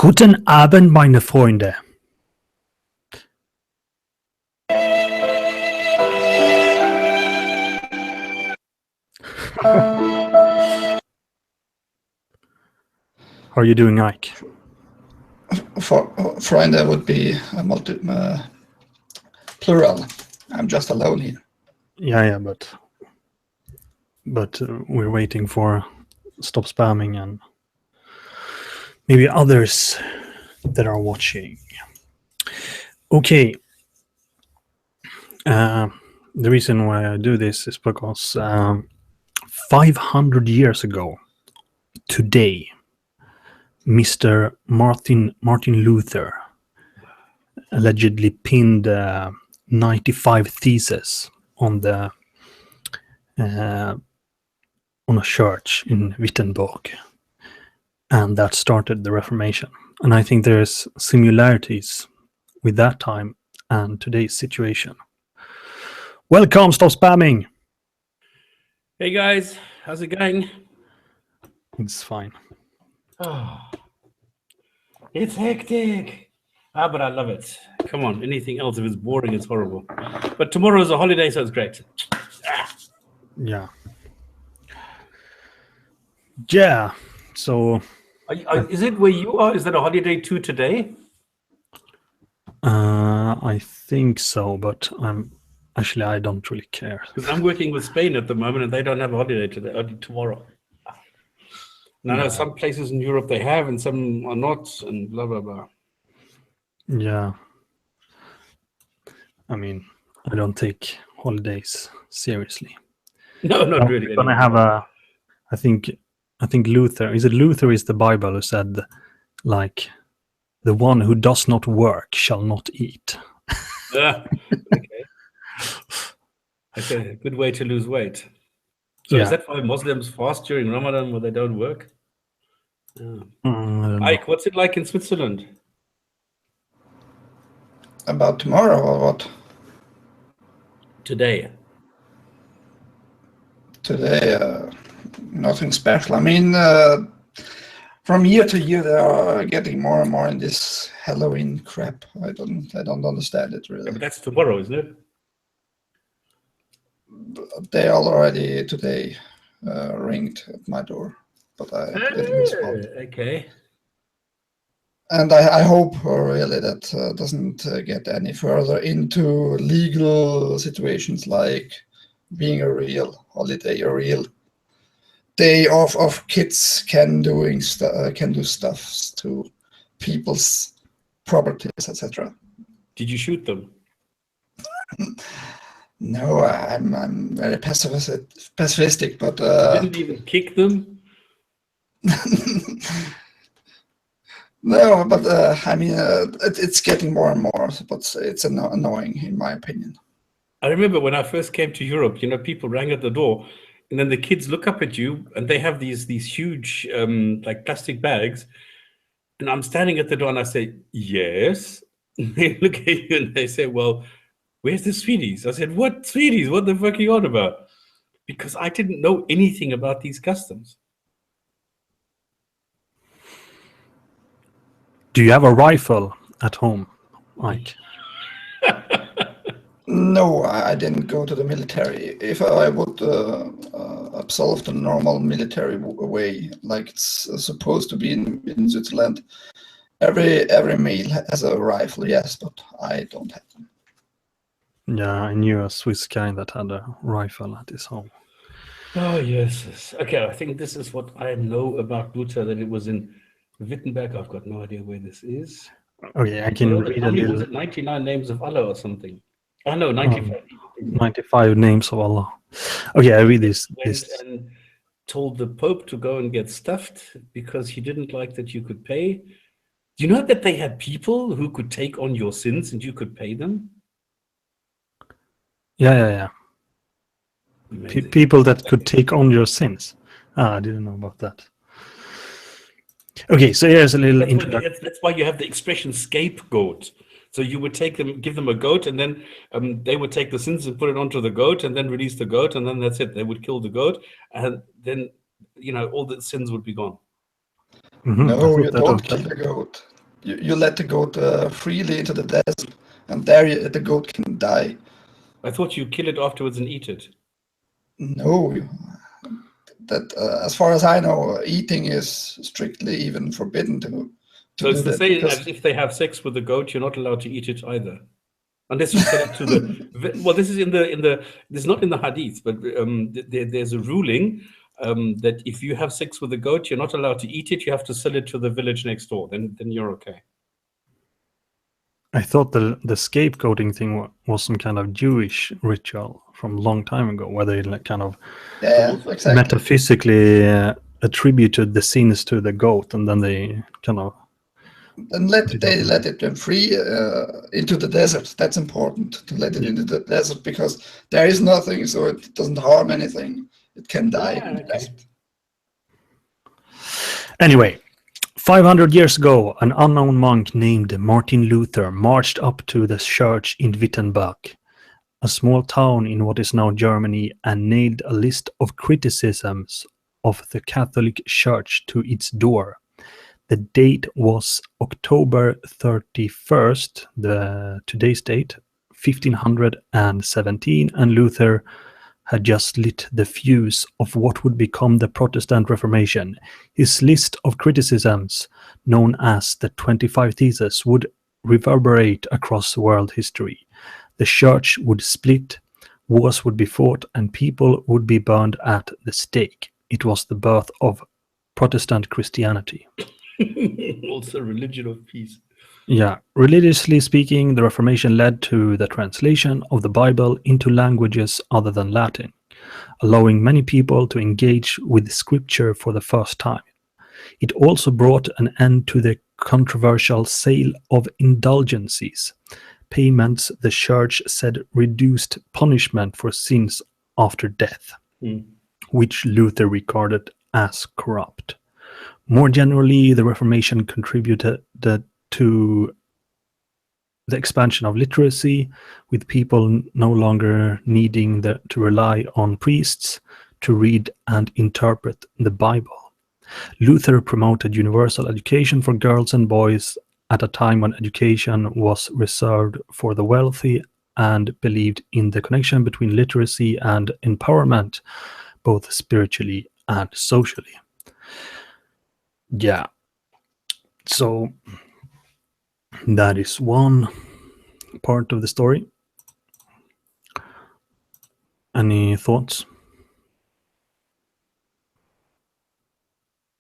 Guten Abend, meine Freunde. How are you doing, Ike? Freunde would be a plural. I'm just alone here. Yeah, but we're waiting for Stop Spamming and maybe others that are watching. Okay. The reason why I do this is because 500 years ago, today, Mr. Martin Luther allegedly pinned 95 theses on the on a church in Wittenberg, and that started the Reformation. And I think there's similarities with that time and today's situation. Welcome, Stop Spamming. Hey guys, how's it going? It's fine. Oh, it's hectic. But I love it. Come on, anything else, if it's boring, it's horrible. But tomorrow is a holiday, so it's great. Yeah. Yeah. So. Is it where you are? Is that a holiday too today? I think so, but I don't really care. Because I'm working with Spain at the moment, and they don't have a holiday today, only tomorrow. And I know some places in Europe they have, and some are not, and blah blah blah. Yeah. I mean, I don't take holidays seriously. No, not really. We're gonna have I think Luther is the Bible who said, like, the one who does not work shall not eat. Okay, good way to lose weight. So is that why Muslims fast during Ramadan when they don't work? Ike, what's it like in Switzerland? About tomorrow or what? Today, nothing special. I mean, from year to year, they are getting more and more in this Halloween crap. I don't understand it really. Yeah, but that's tomorrow, isn't it? They already today ringed at my door, but I didn't respond. Okay. And I hope really that doesn't get any further into legal situations, like being a real holiday, a real day of kids can do stuff to people's properties, etc. Did you shoot them? No, I'm very pacifistic, but you didn't even kick them. No, but I mean, it's getting more and more, but it's annoying in my opinion. I remember when I first came to Europe, people rang at the door, and then the kids look up at you, and they have these huge like plastic bags, and I'm standing at the door, and I say, yes. And they look at you, and they say, well, where's the sweeties? I said, what sweeties? What the fuck are you on about? Because I didn't know anything about these customs. Do you have a rifle at home, Mike? No, I didn't go to the military. If I would absolve the normal military way, like it's supposed to be in Switzerland, every male has a rifle, yes, but I don't have them. Yeah, I knew a Swiss guy that had a rifle at his home. Oh, yes. Okay, I think this is what I know about Luther, that it was in Wittenberg. I've got no idea where this is. Okay, I can read a little. Was it 99 names of Allah or something? Oh, no, 95. 95 names of Allah. Okay, I read this. And told the Pope to go and get stuffed because he didn't like that you could pay. Do you know that they had people who could take on your sins and you could pay them? Yeah. People that could take on your sins. I didn't know about that. Okay, so here's a little introduction. That's why you have the expression scapegoat. So you would give them a goat, and then they would take the sins and put it onto the goat, and then release the goat, and then that's it. They would kill the goat, and then all the sins would be gone. No, you don't kill the goat. you let the goat freely into the desert, and there the goat can die. I thought you kill it afterwards and eat it. No, that as far as I know, eating is strictly even forbidden to So it's do the that, same because as if they have sex with the goat, you're not allowed to eat it either, unless you sell it to the. Well, this is in the. This is not in the hadith, but there's a ruling that if you have sex with a goat, you're not allowed to eat it. You have to sell it to the village next door. Then you're okay. I thought the scapegoating thing was some kind of Jewish ritual from a long time ago, where they like kind of yeah, exactly. metaphysically attributed the sins to the goat, and then they kind of And let it free into the desert. That's important, to let it into the desert, because there is nothing, so it doesn't harm anything. It can die in the desert. Anyway, 500 years ago, an unknown monk named Martin Luther marched up to the church in Wittenberg, a small town in what is now Germany, and nailed a list of criticisms of the Catholic Church to its door. The date was October 31st, today's date, 1517, and Luther had just lit the fuse of what would become the Protestant Reformation. His list of criticisms, known as the 25 Theses, would reverberate across world history. The church would split, wars would be fought, and people would be burned at the stake. It was the birth of Protestant Christianity. Also, religion of peace. Yeah, religiously speaking, the Reformation led to the translation of the Bible into languages other than Latin, allowing many people to engage with Scripture for the first time. It also brought an end to the controversial sale of indulgences, payments the Church said reduced punishment for sins after death, which Luther regarded as corrupt. More generally, the Reformation contributed to the expansion of literacy, with people no longer needing to rely on priests to read and interpret the Bible. Luther promoted universal education for girls and boys at a time when education was reserved for the wealthy, and believed in the connection between literacy and empowerment, both spiritually and socially. Yeah. So that is one part of the story. Any thoughts?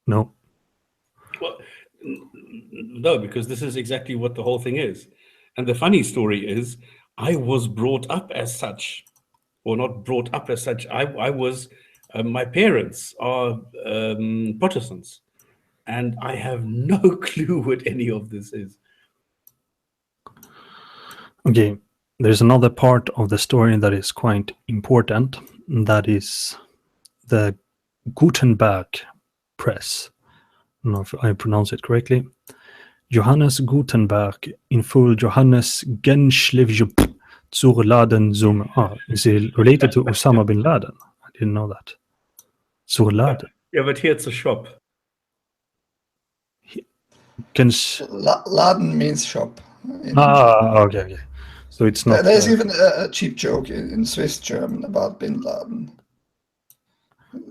No. Well, no, because this is exactly what the whole thing is. And the funny story is, I was brought up as such, or not brought up as such. I was, my parents are Protestants, and I have no clue what any of this is. Okay, there's another part of the story that is quite important. That is the Gutenberg Press. I don't know if I pronounce it correctly. Johannes Gutenberg, in full Johannes Genschlevjup zur Laden zum. Is it related to Osama bin Laden? I didn't know that. Zur Laden. Yeah, but here it's a shop. Laden means shop. Okay. So it's not. There's even a cheap joke in Swiss German about Bin Laden.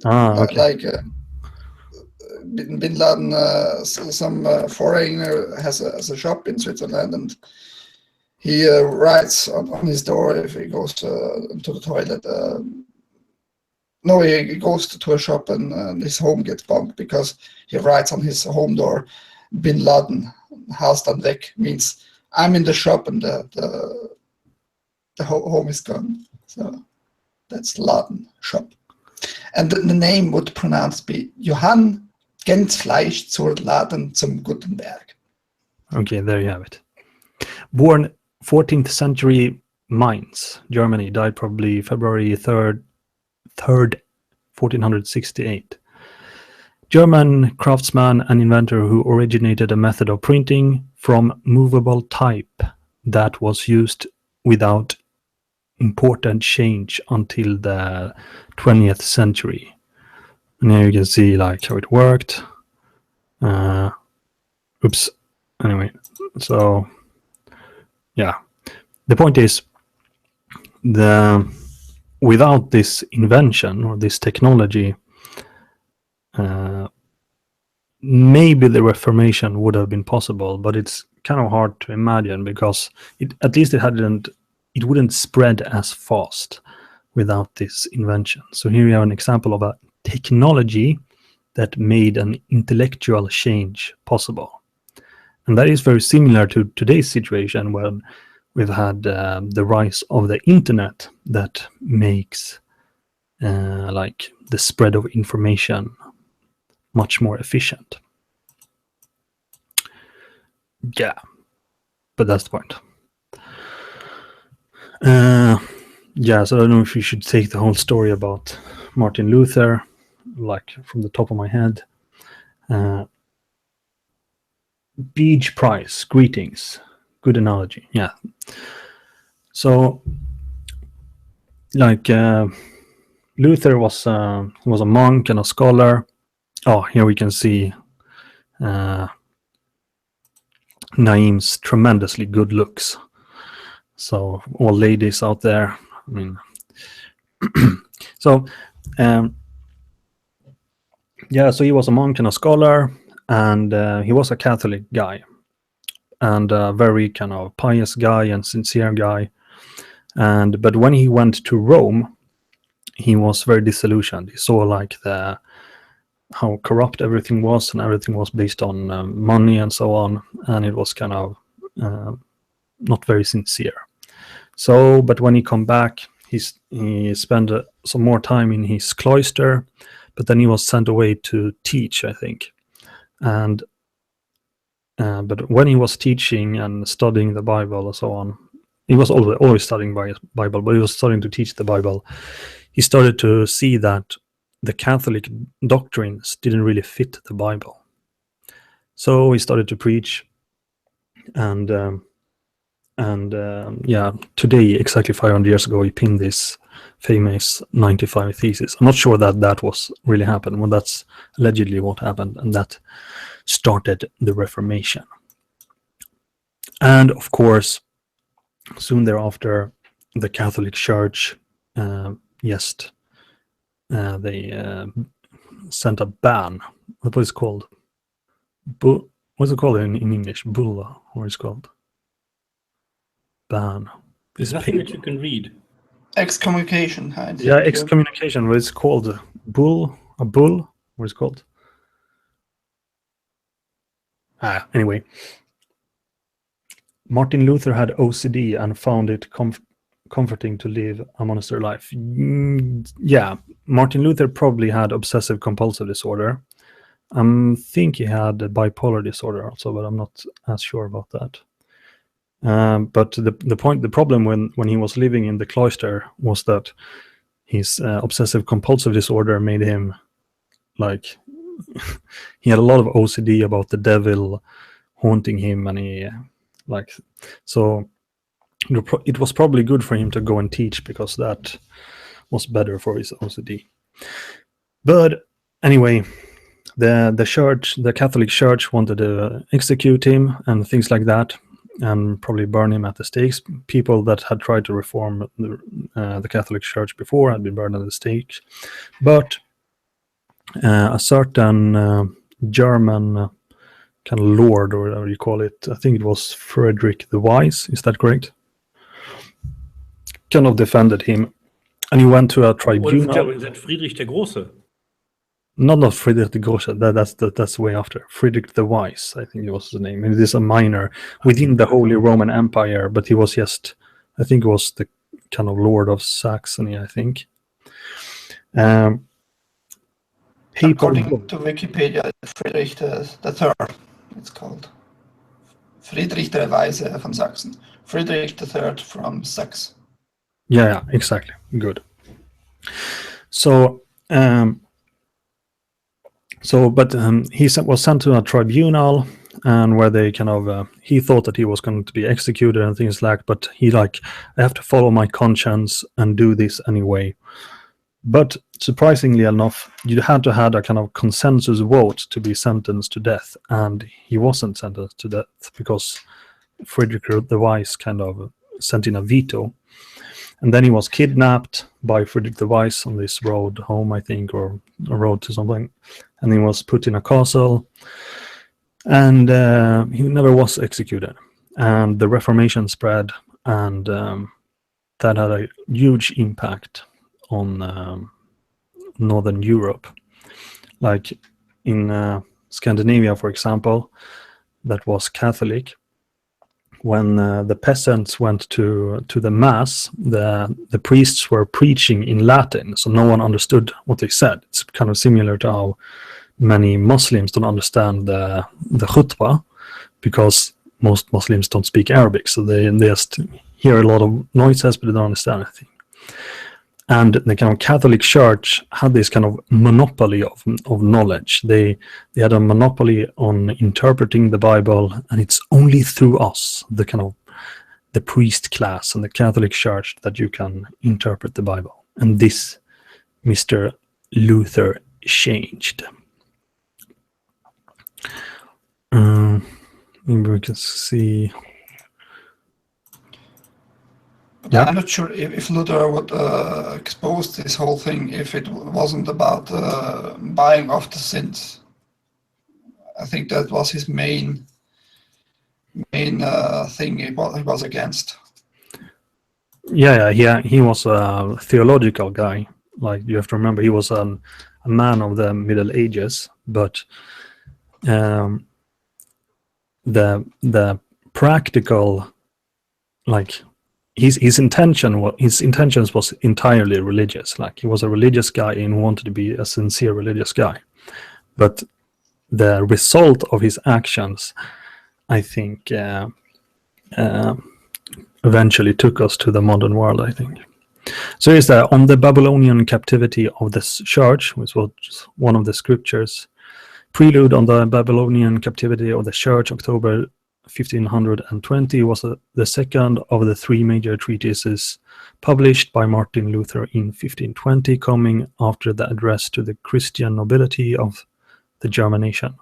Okay. Like Bin Laden, some foreigner has a shop in Switzerland, and he writes on his door if he goes to the toilet. No, he goes to a shop, and his home gets bombed because he writes on his home door, Bin Laden, Haus dann weg, means I'm in the shop and the home is gone. So that's Laden, shop. And the name would pronounced be Johann Gänzfleisch zur Laden zum Gutenberg. Okay, there you have it. Born 14th century Mainz, Germany, died probably February 3rd, 1468. German craftsman and inventor who originated a method of printing from movable type that was used without important change until the 20th century. And here you can see like how it worked. Anyway, So, yeah, the point is, without this invention or this technology, maybe the Reformation would have been possible, but it's kind of hard to imagine because at least it wouldn't spread as fast without this invention. So here you have an example of a technology that made an intellectual change possible. And that is very similar to today's situation when we've had the rise of the internet that makes like the spread of information much more efficient. Yeah, but that's the point. Yeah, so I don't know if you should take the whole story about Martin Luther, like from the top of my head. Beach Price, greetings. Good analogy, yeah. So, like, Luther was a monk and a scholar. Oh, here we can see Naeem's tremendously good looks. So, all ladies out there, I mean, so, yeah, so he was a monk and a scholar, and he was a Catholic guy, and a very kind of pious guy and sincere guy. But when he went to Rome, he was very disillusioned. He saw like how corrupt everything was, and everything was based on money and so on, and it was kind of not very sincere. So, but when he come back, he spent some more time in his cloister, but then he was sent away to teach, I think. And but when he was teaching and studying the Bible and so on, he was always studying Bible, but he was starting to teach the Bible. He started to see that the Catholic doctrines didn't really fit the Bible. So he started to preach, and yeah, today, exactly 500 years ago, he pinned this famous 95 thesis. I'm not sure that was really happened, but that's allegedly what happened, and that started the Reformation. And of course, soon thereafter, the Catholic Church, they sent a ban. What was it called? What's it called in English? Bulla, or it's called? Ban. There's nothing that you can read. Excommunication. Yeah, excommunication. What is called? Bull? A bull? What is it called? Anyway. Martin Luther had OCD and found it comforting to live a monastery life. Yeah, Martin Luther probably had obsessive compulsive disorder. I think he had a bipolar disorder also, but I'm not as sure about that. But the problem when he was living in the cloister was that his obsessive compulsive disorder made him like he had a lot of OCD about the devil haunting him, and he so it was probably good for him to go and teach, because that was better for his OCD. But anyway, the Catholic Church wanted to execute him and things like that, and probably burn him at the stakes. People that had tried to reform the Catholic Church before had been burned at the stakes, but a certain German kind of lord, or whatever you call it, I think it was Frederick the Wise, is that correct? Kind of defended him, and he went to a tribunal. Is that Friedrich der Große? Not Friedrich the Große. That's way after. Frederick the Wise, I think it was his name. It is a minor within the Holy Roman Empire, but he was just, I think, it was the kind of Lord of Saxony, I think. According to Wikipedia, Friedrich III, it's called. Friedrich der Weise von Sachsen. Friedrich III from Saxe. Yeah, exactly. Good. So, but he was sent to a tribunal, and where they kind of he thought that he was going to be executed and things like. But he I have to follow my conscience and do this anyway. But surprisingly enough, you had to have a kind of consensus vote to be sentenced to death, and he wasn't sentenced to death because Frederick the Wise kind of sent in a veto. And then he was kidnapped by Frederick the Wise on this road home, I think, or a road to something. And he was put in a castle. And he never was executed. And the Reformation spread, and that had a huge impact on Northern Europe. Like in Scandinavia, for example, that was Catholic. When the peasants went to the mass, the priests were preaching in Latin, so no one understood what they said. It's kind of similar to how many Muslims don't understand the khutbah, because most Muslims don't speak Arabic, so they just hear a lot of noises, but they don't understand anything. And the kind of Catholic Church had this kind of monopoly of knowledge. They had a monopoly on interpreting the Bible, and it's only through us, the priest class and the Catholic Church, that you can interpret the Bible. And this Mr. Luther changed. Maybe we can see. Yeah. I'm not sure if Luther would expose this whole thing if it wasn't about buying off the sins. I think that was his main thing he was against. Yeah, he was a theological guy. Like, you have to remember, he was a man of the Middle Ages, but the practical, like, his intentions was entirely religious. Like, he was a religious guy and wanted to be a sincere religious guy, but the result of his actions, I think, eventually took us to the modern world, I think. So is that on the Babylonian captivity of the church, which was one of the scriptures, prelude on the Babylonian captivity of the church, October 1520, was the second of the three major treatises published by Martin Luther in 1520, coming after the address to the Christian nobility of the German nation,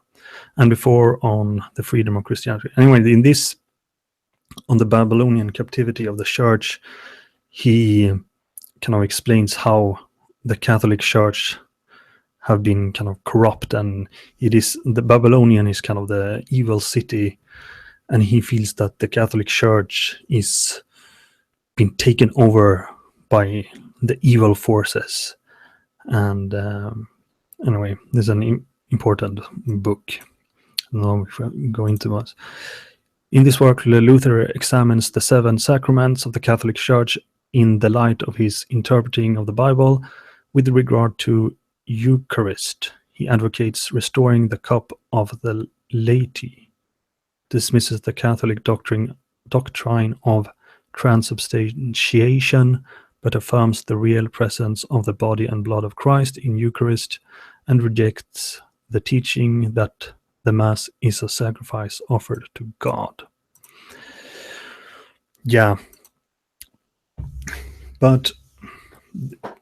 and before on the freedom of Christianity. Anyway, in this, on the Babylonian captivity of the church, he kind of explains how the Catholic Church have been kind of corrupt, and it is the Babylonian is kind of the evil city, and he feels that the Catholic Church is been taken over by the evil forces. And anyway, this is an important book. I don't know if I go into much. In this work, Luther examines the 7 sacraments of the Catholic Church in the light of his interpreting of the Bible. With regard to Eucharist, he advocates restoring the cup of the laity, dismisses the Catholic doctrine of transubstantiation, but affirms the real presence of the body and blood of Christ in Eucharist, and rejects the teaching that the Mass is a sacrifice offered to God. Yeah. But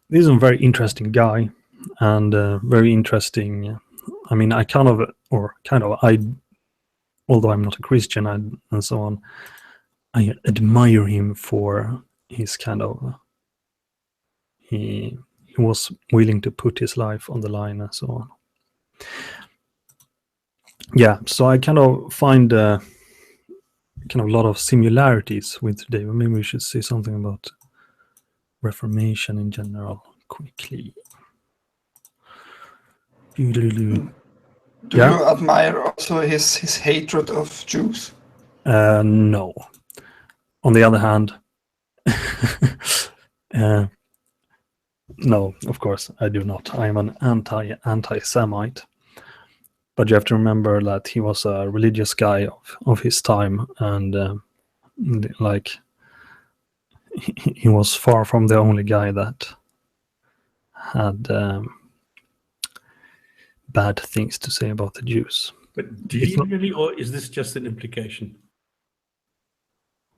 this is a very interesting guy, and very interesting. I mean, although I'm not a Christian and so on, I admire him for his kind of, he was willing to put his life on the line and so on. Yeah, so I kind of find kind of a lot of similarities with today. Maybe we should say something about Reformation in general quickly. Do you admire also his hatred of Jews? No. On the other hand, no, of course I do not. I am an anti-Semite. But you have to remember that he was a religious guy of his time, and like he was far from the only guy that had bad things to say about the Jews. But did he really, or is this just an implication?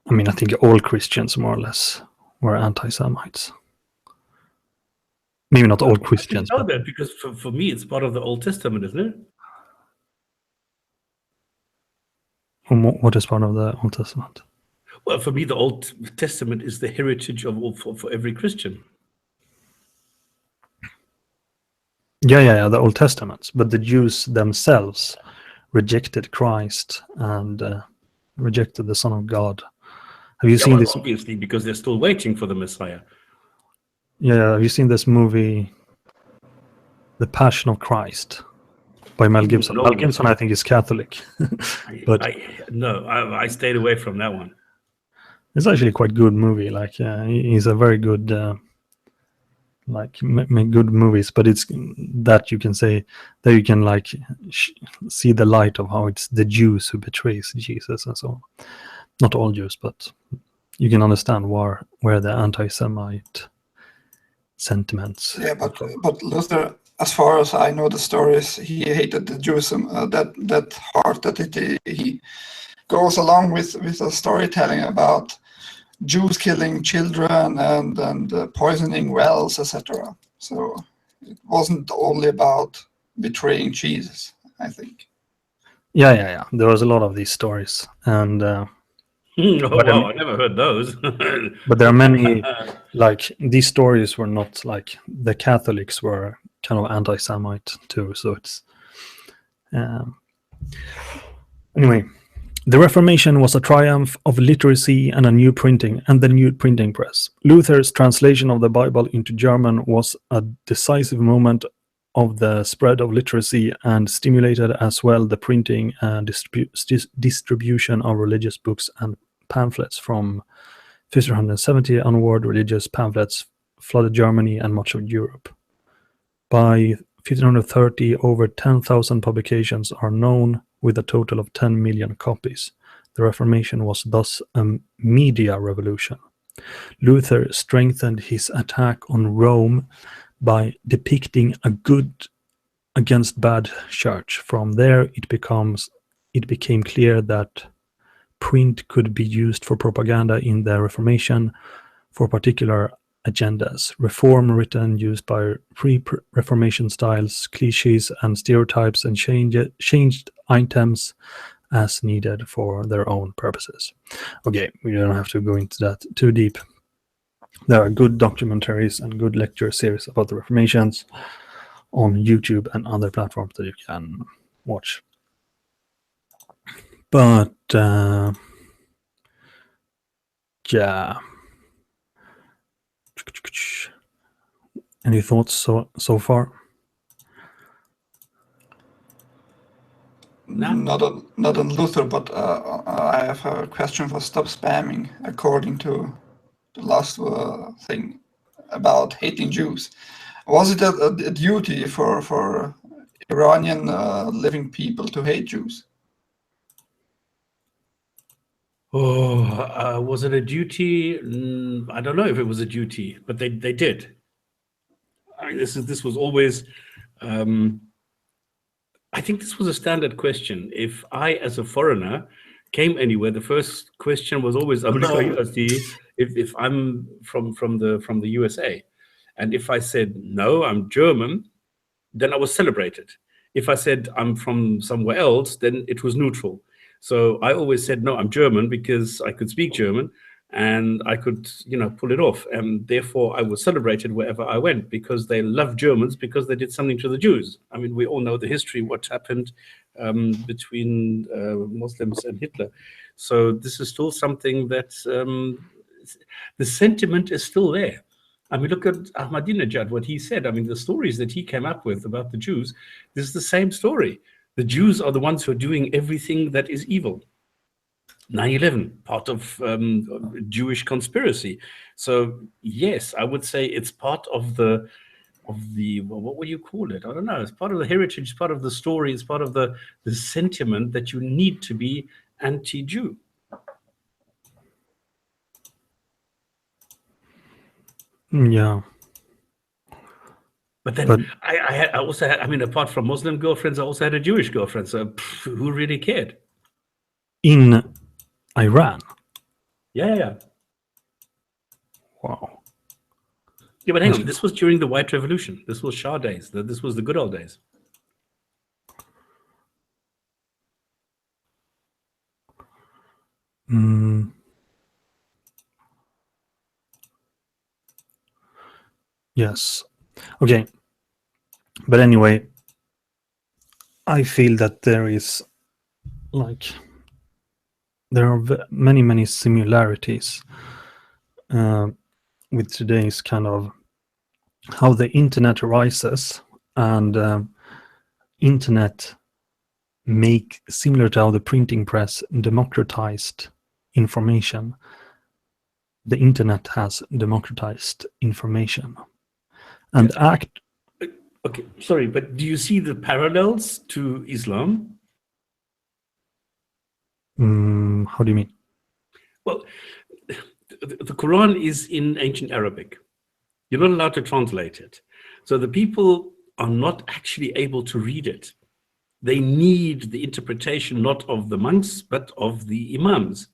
I mean, I think all Christians more or less were anti-Semites. Maybe not all I Christians, know but that because for me, it's part of the Old Testament, isn't it? what is part of the Old Testament? Well, for me, the Old Testament is the heritage of all for every Christian. Yeah, the Old Testament. But the Jews themselves rejected Christ and rejected the Son of God. Have you seen this? Obviously, because they're still waiting for the Messiah. Yeah, have you seen this movie, The Passion of Christ, by Mel Gibson? No. Mel Gibson, I think, is Catholic, but I stayed away from that one. it's actually a quite good movie. Like, he's a very good, make good movies. But it's that you can say that you can like see the light of how it's the Jews who betrays Jesus and so on. Not all Jews, but you can understand where the anti-Semite sentiments. Yeah, but Luther, as far as I know the stories, he hated the Jews that hard that he goes along with a storytelling about Jews killing children and poisoning wells, etc. So it wasn't only about betraying Jesus, I think. Yeah. There was a lot of these stories, and Oh, But, wow, I never heard those. but there are many. Like, these stories were not like the Catholics were kind of anti-Semite too. So it's anyway. The Reformation was a triumph of literacy and the new printing press. Luther's translation of the Bible into German was a decisive moment of the spread of literacy and stimulated as well the printing and distribution of religious books and pamphlets. From 1570 onward, religious pamphlets flooded Germany and much of Europe. By 1530, over 10,000 publications are known, with a total of 10 million copies. The Reformation was thus a media revolution. Luther strengthened his attack on Rome by depicting a good against bad church. From there, it became clear that print could be used for propaganda in the Reformation for particular agendas. Reform written used by pre-Reformation styles, cliches, and stereotypes, and changed items as needed for their own purposes. Okay, we don't have to go into that too deep. There are good documentaries and good lecture series about the Reformations on YouTube and other platforms that you can watch. But yeah. Any thoughts so far? No. Not on Luther, but I have a question for Stop Spamming. According to the last thing about hating Jews, was it a duty for Iranian living people to hate Jews? Oh, was it a duty? I don't know if it was a duty, but they did. I mean, this was always. I think this was a standard question. If I, as a foreigner, came anywhere, the first question was always if I'm from the USA, and if I said no, I'm German, then I was celebrated. If I said I'm from somewhere else, then it was neutral. So I always said no, I'm German, because I could speak German and I could, pull it off. And therefore I was celebrated wherever I went, because they love Germans because they did something to the Jews. I mean, we all know the history, what happened between Muslims and Hitler. So this is still something that the sentiment is still there. I mean, look at Ahmadinejad, what he said. I mean, the stories that he came up with about the Jews, this is the same story. The Jews are the ones who are doing everything that is evil. 9/11, part of Jewish conspiracy. So yes, I would say it's part of the what would you call it? I don't know. It's part of the heritage, it's part of the story, it's part of the sentiment that you need to be anti-Jew. Yeah. But then I also had, I mean, apart from Muslim girlfriends, I also had a Jewish girlfriend. So who really cared? In Iran? Yeah. Wow. Yeah, but hang on. This was during the White Revolution. This was Shah days. This was the good old days. Yes. Okay. But anyway, I feel that there is there are many similarities with today's kind of how the internet rises, and internet make similar to how the printing press democratized information. The internet has democratized information, and Okay, sorry, but do you see the parallels to Islam? How do you mean? Well, the Quran is in ancient Arabic. You're not allowed to translate it. So the people are not actually able to read it. They need the interpretation not of the monks, but of the imams.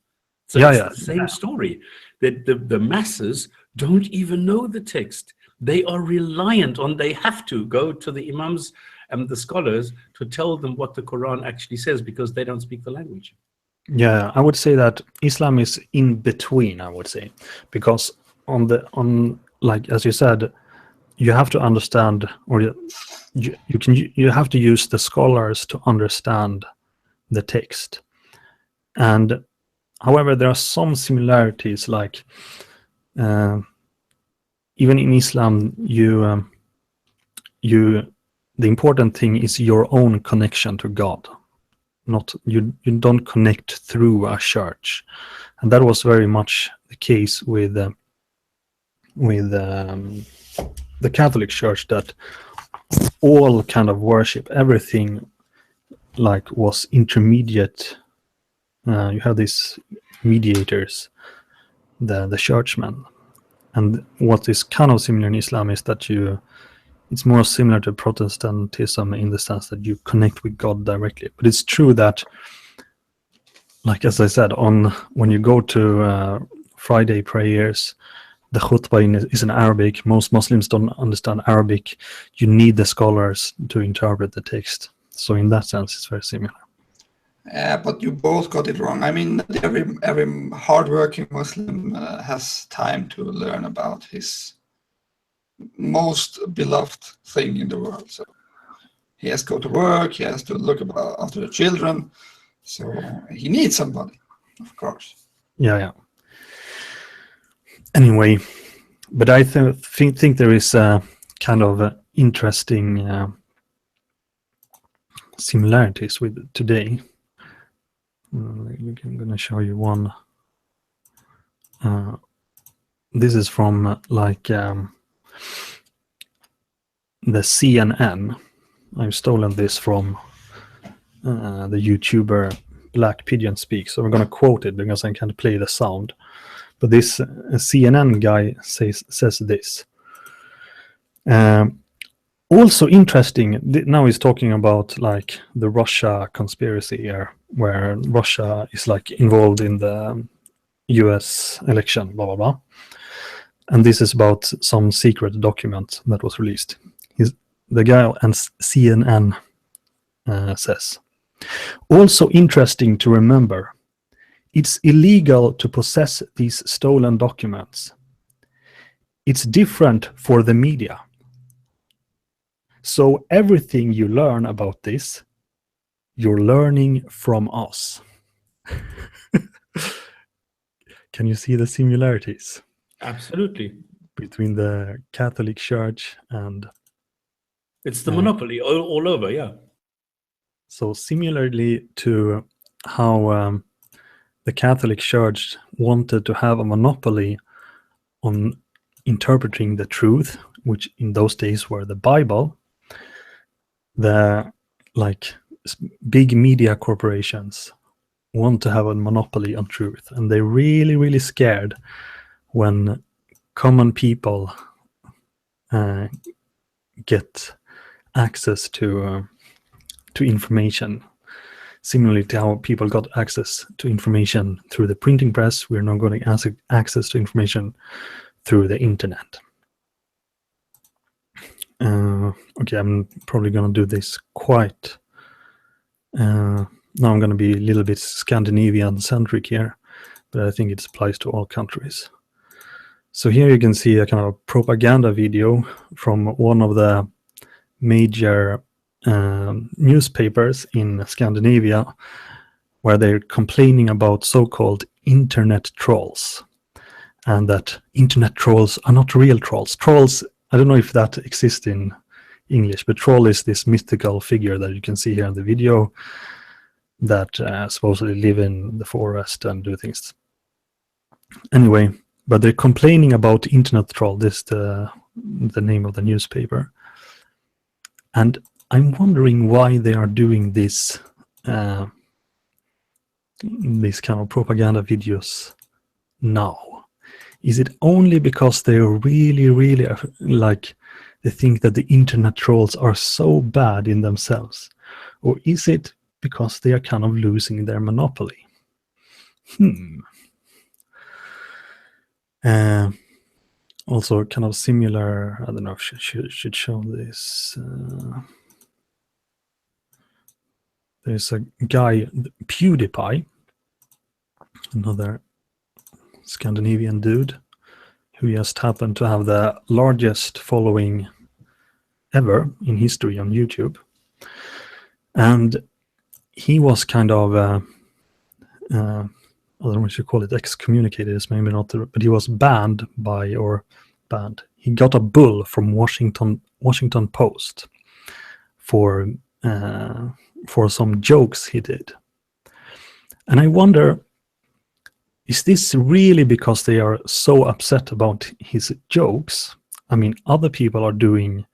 So it's the same story, that the masses don't even know the text. They are reliant on, they have to go to the imams and the scholars to tell them what the Quran actually says, because they don't speak the language. Yeah, I would say that Islam is in between, I would say, because on like as you said, you have to understand, or you have to use the scholars to understand the text. And however, there are some similarities, like even in Islam, the important thing is your own connection to God. Not you don't connect through a church, and that was very much the case with the Catholic Church, that all kind of worship, everything like was intermediate. You have these mediators, the churchmen, and what is kind of similar in Islam is that it's more similar to Protestantism in the sense that you connect with God directly. But it's true that, like as I said, when you go to Friday prayers, the khutbah is in Arabic. Most Muslims don't understand Arabic. You need the scholars to interpret the text. So in that sense, it's very similar. But you both got it wrong. I mean, every hardworking Muslim has time to learn about his most beloved thing in the world. So he has to go to work, he has to look after the children. So he needs somebody, of course. Yeah. Anyway, but I think there is a kind of interesting similarities with today. I'm going to show you one. This is from the CNN. I've stolen this from the YouTuber Black Pigeon Speak, so we're going to quote it because I can't play the sound. But this CNN guy says this. Also interesting, now he's talking about like the Russia conspiracy here, where Russia is like involved in the US election, blah, blah, blah. And this is about some secret document that was released. The guy on CNN says, also interesting to remember, it's illegal to possess these stolen documents. It's different for the media. So everything you learn about this, you're learning from us. Can you see the similarities? Absolutely. Between the Catholic Church and... It's the monopoly all over, yeah. So similarly to how the Catholic Church wanted to have a monopoly on interpreting the truth, which in those days were the Bible, the big media corporations want to have a monopoly on truth, and they're really scared when common people get access to information. Similarly to how people got access to information through the printing press, we're now going to access to information through the internet. Okay, I'm probably gonna do this quite. Now I'm gonna be a little bit Scandinavian centric here, but I think it applies to all countries. So here you can see a kind of propaganda video from one of the major newspapers in Scandinavia, where they're complaining about so-called internet trolls, and that internet trolls are not real trolls. Trolls, I don't know if that exists in English, but troll is this mythical figure that you can see here in the video that supposedly live in the forest and do things. Anyway, but they're complaining about internet troll. This is the name of the newspaper. And I'm wondering why they are doing this these kind of propaganda videos now. Is it only because they're really like they think that the internet trolls are so bad in themselves, or is it because they are kind of losing their monopoly? Also kind of similar, I don't know if I should show this. There's a guy, PewDiePie, another Scandinavian dude, who just happened to have the largest following ever in history on YouTube. And he was kind of, I don't know what you call it, excommunicated is maybe not, but he was banned by, or banned. He got a bull from Washington Post for some jokes he did. And I wonder, is this really because they are so upset about his jokes? I mean, other people are doing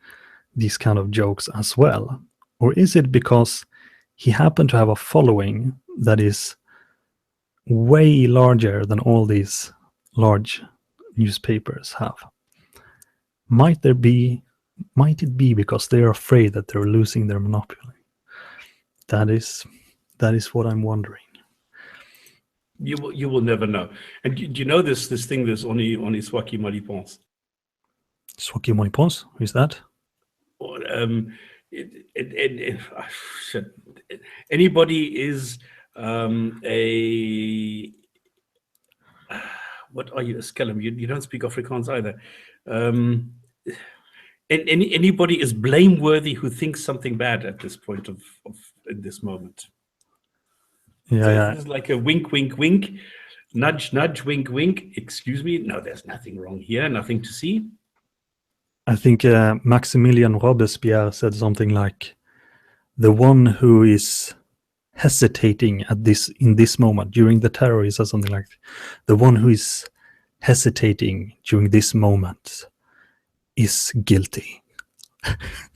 these kind of jokes as well. Or is it because he happened to have a following that is way larger than all these large newspapers have? Might it be because they are afraid that they're losing their monopoly? That is what I'm wondering. You will never know. And do you know this thing that's on Swaki Malipons? Swaki Malipons? Who is that? Anybody is a what are you, a Skellum? You don't speak Afrikaans either. Anybody is blameworthy who thinks something bad at this point of in this moment. Yeah. This is like a wink, wink, wink, nudge, nudge, wink, wink. Excuse me. No, there's nothing wrong here. Nothing to see. I think Maximilian Robespierre said something like, "The one who is hesitating in this moment during the terror," he said something like, "The one who is hesitating during this moment is guilty."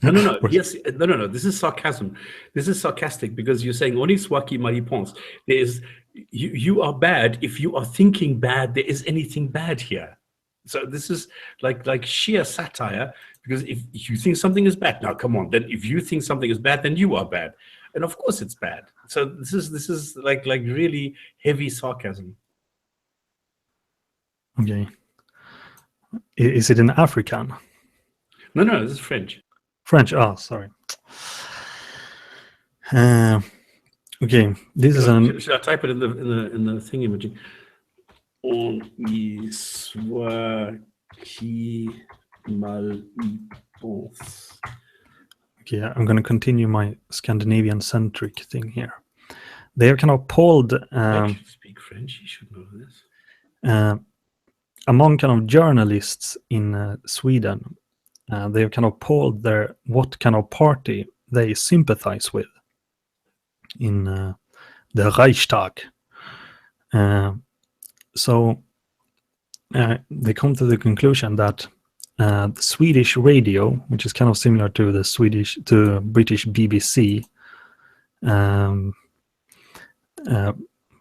No. Yes, no. This is sarcasm. This is sarcastic because you're saying only Swaki Maripons. There is you are bad if you are thinking bad. There is anything bad here. So this is like sheer satire, because if you think something is bad, now come on, then if you think something is bad, then you are bad, and of course it's bad. So this is like really heavy sarcasm. Okay. Is it in African? No, this is French. French. Oh, sorry. Okay, this is an. Should I type it in the thing imaging? On y soit qui mal y pense. Okay, I'm going to continue my Scandinavian-centric thing here. They are kind of polled. I should speak French. You should know this. Among kind of journalists in Sweden, they have kind of polled what kind of party they sympathize with in the Reichstag. So they come to the conclusion that the Swedish radio, which is kind of similar to the British BBC,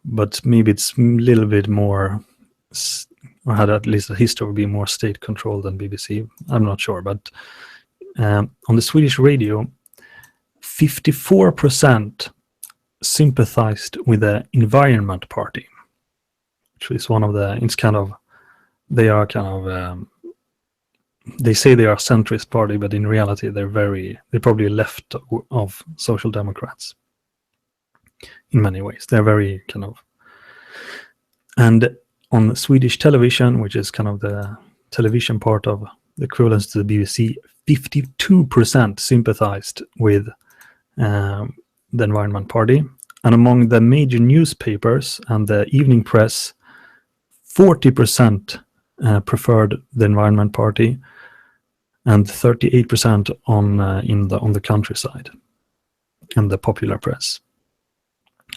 but maybe it's a little bit more, or had at least a history of being more state controlled than BBC. I'm not sure, but on the Swedish radio, 54% sympathized with the Environment Party, which is one of the. It's kind of, they are kind of they say they are a centrist party, but in reality they're probably left of social democrats in many ways. They're very kind of, and on Swedish television, which is kind of the television part of the equivalent to the BBC, 52% sympathized with the Environment Party. And among the major newspapers and the evening press, 40% preferred the Environment Party, and 38% on the countryside and the popular press.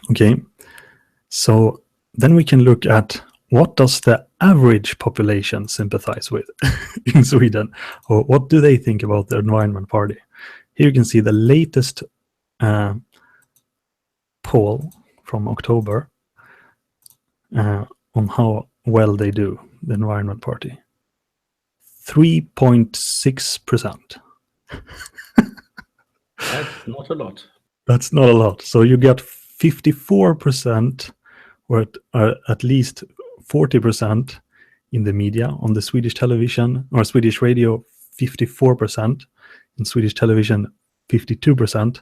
Okay, so then we can look at what does the average population sympathize with in Sweden, or what do they think about the Environment Party? Here you can see the latest poll from October on how well they do, the Environment Party. 3.6%. That's not a lot. That's not a lot. So you get 54%, or at least 40% in the media. On the Swedish television or Swedish radio, 54%. In Swedish television, 52%.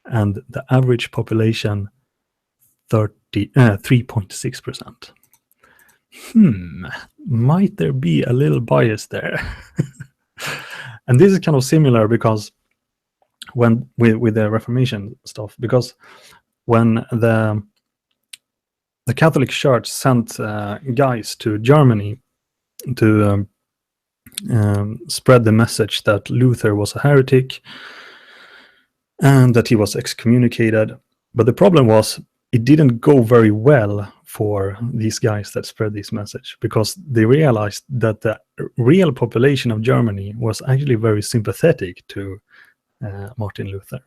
And the average population, 3.6%. Might there be a little bias there? And this is kind of similar because when with the Reformation stuff, because when the Catholic Church sent guys to Germany to spread the message that Luther was a heretic and that he was excommunicated, but the problem was it didn't go very well for these guys that spread this message, because they realized that the real population of Germany was actually very sympathetic to Martin Luther.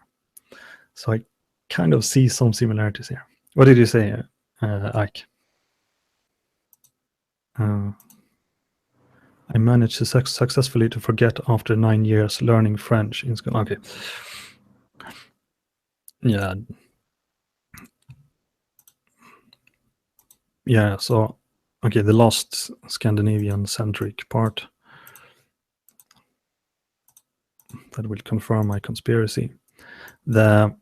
So I kind of see some similarities here. What did you say, Ike? I managed to successfully to forget after 9 years learning French in school. Okay. Yeah. Yeah, so, okay, the last Scandinavian-centric part that will confirm my conspiracy. The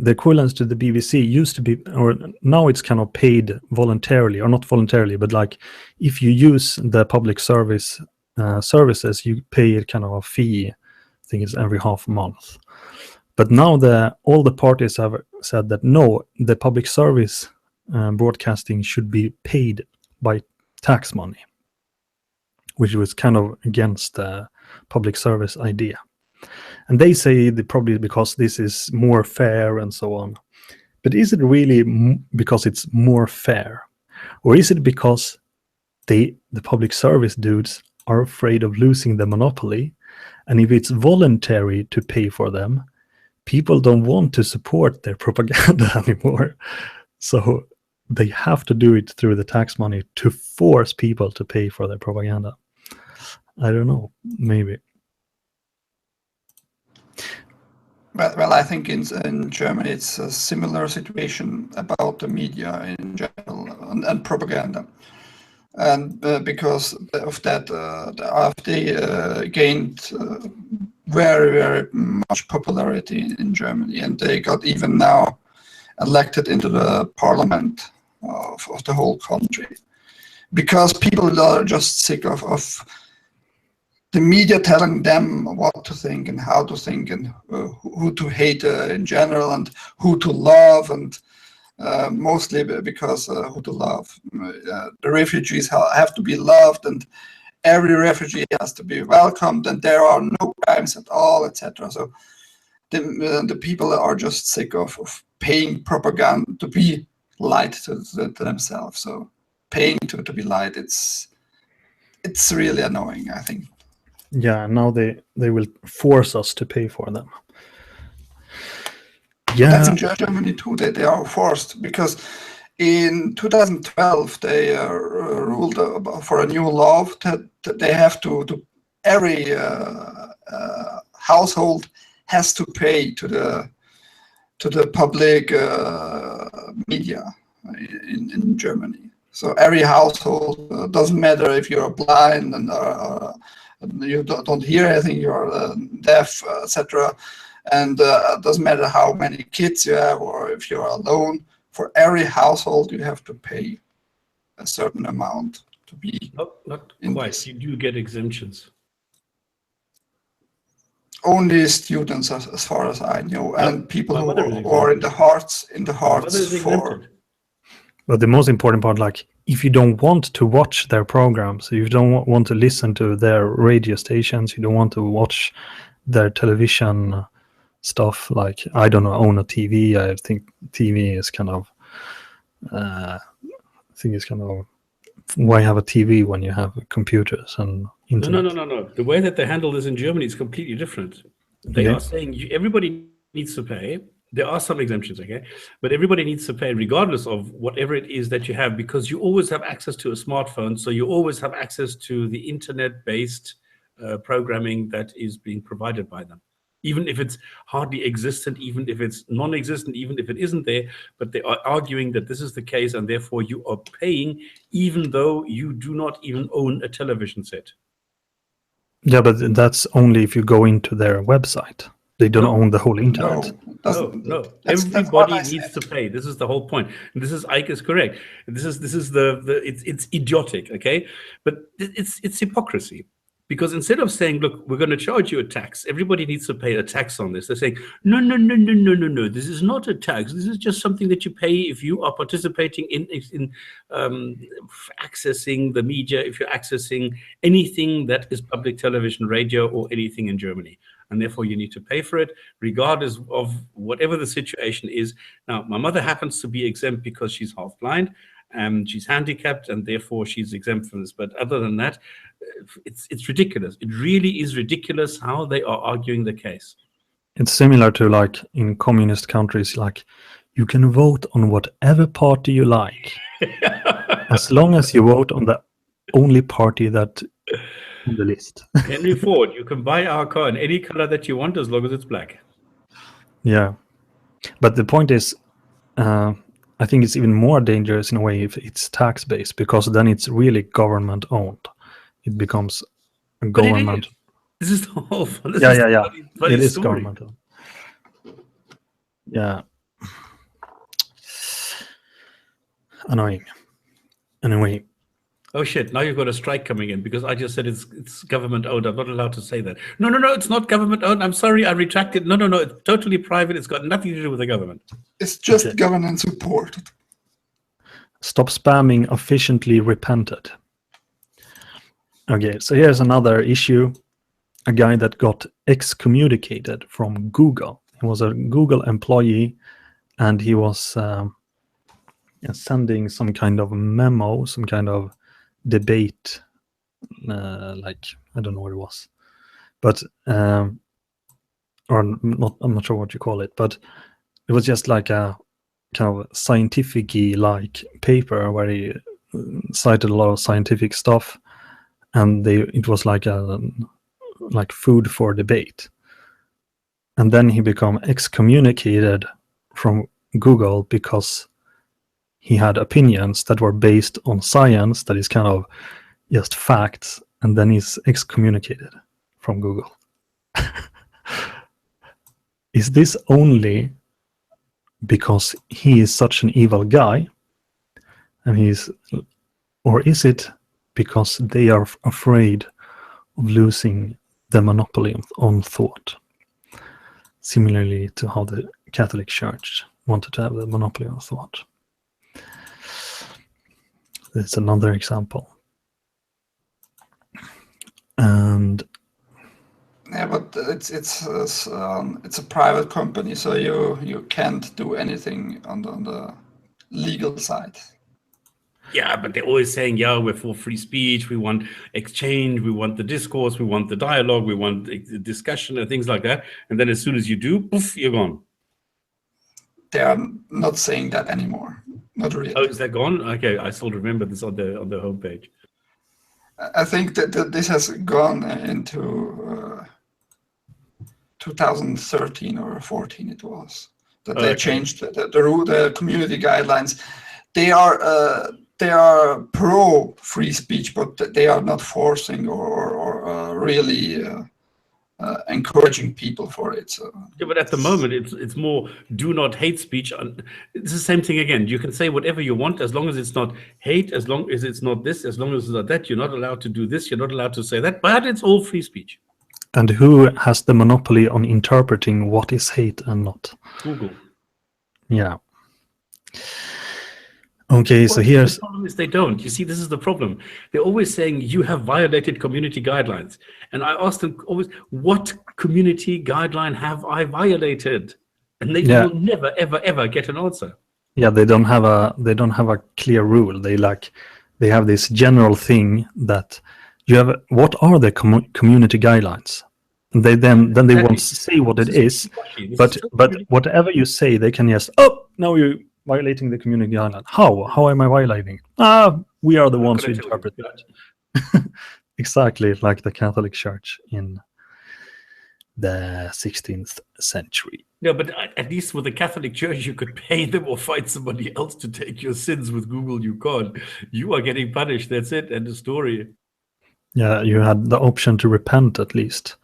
equivalence to the BBC used to be, or now it's kind of paid voluntarily, or not voluntarily, but like if you use the public services, you pay kind of a fee. I think it's every half month. But now all the parties have said that no, the public service broadcasting should be paid by tax money, which was kind of against the public service idea. And they say that probably because this is more fair and so on. But is it really because it's more fair? Or is it because the public service dudes are afraid of losing the monopoly? And if it's voluntary to pay for them, people don't want to support their propaganda anymore. So they have to do it through the tax money to force people to pay for their propaganda. I don't know, maybe. Well, I think in Germany it's a similar situation about the media in general and propaganda. And because of that, the AfD gained very, very much popularity in Germany, and they got even now elected into the parliament of the whole country, because people are just sick of the media telling them what to think and how to think and who to hate in general and who to love, and mostly because who to love. The refugees have to be loved, and every refugee has to be welcomed, and there are no crimes at all, etc. So the people are just sick of paying propaganda to be lied to themselves. So paying to be lied, it's really annoying, I think. Yeah, now they will force us to pay for them. Yeah, that's in Germany too. They are forced, because in 2012 they ruled for a new law that they have to every household has to pay to the public media in Germany. So every household, doesn't matter if you're blind and you don't hear anything, you're deaf, etc. And it doesn't matter how many kids you have or if you're alone. For every household, you have to pay a certain amount to be Not in quite. this. You do get exemptions. Only students, as far as I know, and people my mother is who are in the hearts, My mother is for. exempted. But the most important part, like, if you don't want to watch their programs, if you don't want to listen to their radio stations, you don't want to watch their television stuff, like, I don't know, own a TV. I think TV is kind of, why have a TV when you have computers and internet? No. The way that they handle this in Germany is completely different. They Okay. are saying everybody needs to pay. There are some exemptions, okay? But everybody needs to pay regardless of whatever it is that you have, because you always have access to a smartphone. So you always have access to the internet-based programming that is being provided by them. Even if it's hardly existent, even if it's non-existent, even if it isn't there, but they are arguing that this is the case, and therefore you are paying even though you do not even own a television set. Yeah, but that's only if you go into their website. They don't own the whole internet. No. That's Everybody what I needs said. to pay. This is the whole point. And this is Ike is correct. This is it's idiotic, okay? But it's hypocrisy. Because instead of saying, look, we're going to charge you a tax, everybody needs to pay a tax on this. They're saying, no. This is not a tax. This is just something that you pay if you are participating in accessing the media, if you're accessing anything that is public television, radio, or anything in Germany. And therefore you need to pay for it, regardless of whatever the situation is. Now, my mother happens to be exempt because she's half blind, and she's handicapped, and therefore she's exempt from this. But other than that, it's ridiculous. It really is ridiculous how they are arguing the case. It's similar to, like, in communist countries, like, you can vote on whatever party you like, as long as you vote on the only party that on the list. Henry Ford, you can buy our car in any color that you want as long as it's black. Yeah, but the point is, I think it's even more dangerous in a way if it's tax-based, because then it's really government-owned. It becomes a government. This is the whole. Yeah. Funny It is story. governmental. Yeah. Annoying. Anyway. Oh shit! Now you've got a strike coming in because I just said it's government owned. I'm not allowed to say that. No, it's not government owned. I'm sorry, I retracted. No, it's totally private. It's got nothing to do with the government. It's just government supported. Stop spamming efficiently repented. Okay, so here's another issue. A guy that got excommunicated from Google. He was a Google employee, and he was sending some kind of memo, some kind of debate, like, I don't know what it was, but or not, I'm not sure what you call it, but it was just like a kind of scientific-y like paper where he cited a lot of scientific stuff, and it was like food for debate. And then he became excommunicated from Google because he had opinions that were based on science that is kind of just facts, and then he's excommunicated from Google. Is this only because he is such an evil guy, and or is it because they are afraid of losing the monopoly on thought? Similarly to how the Catholic Church wanted to have the monopoly on thought. It's another example. And yeah, but it's a private company, so you can't do anything on the legal side. Yeah, but they're always saying, yeah, we're for free speech, we want exchange, we want the discourse, we want the dialogue, we want the discussion and things like that. And then as soon as you do, poof, you're gone. They are not saying that anymore. Not really. Oh, is that gone? Okay, I still remember this on the homepage. I think that this has gone into 2013 or 14. It was that they changed the community guidelines. They are pro free speech, but they are not forcing or really encouraging people for it. So. Yeah, but at the moment, it's more do not hate speech. It's the same thing again. You can say whatever you want as long as it's not hate, as long as it's not this, as long as it's not that. You're not allowed to do this. You're not allowed to say that. But it's all free speech. And who has the monopoly on interpreting what is hate and not? Google. Yeah. Okay, so Well, here's... the problem is they don't. You see, this is the problem. They're always saying you have violated community guidelines. And I ask them always, what community guideline have I violated? And they will never, ever, ever get an answer. Yeah, they don't have a clear rule. They have this general thing that you have. What are the community guidelines? And they then they won't say what it is. But whatever you say, they can just, oh, now you're violating the community guideline. How am I violating? We are the ones who interpret that. Exactly like the Catholic Church in the 16th century. No, but at least with the Catholic Church, you could pay them or find somebody else to take your sins. With Google, you can't. You are getting punished. That's it. End of story. Yeah, you had the option to repent at least.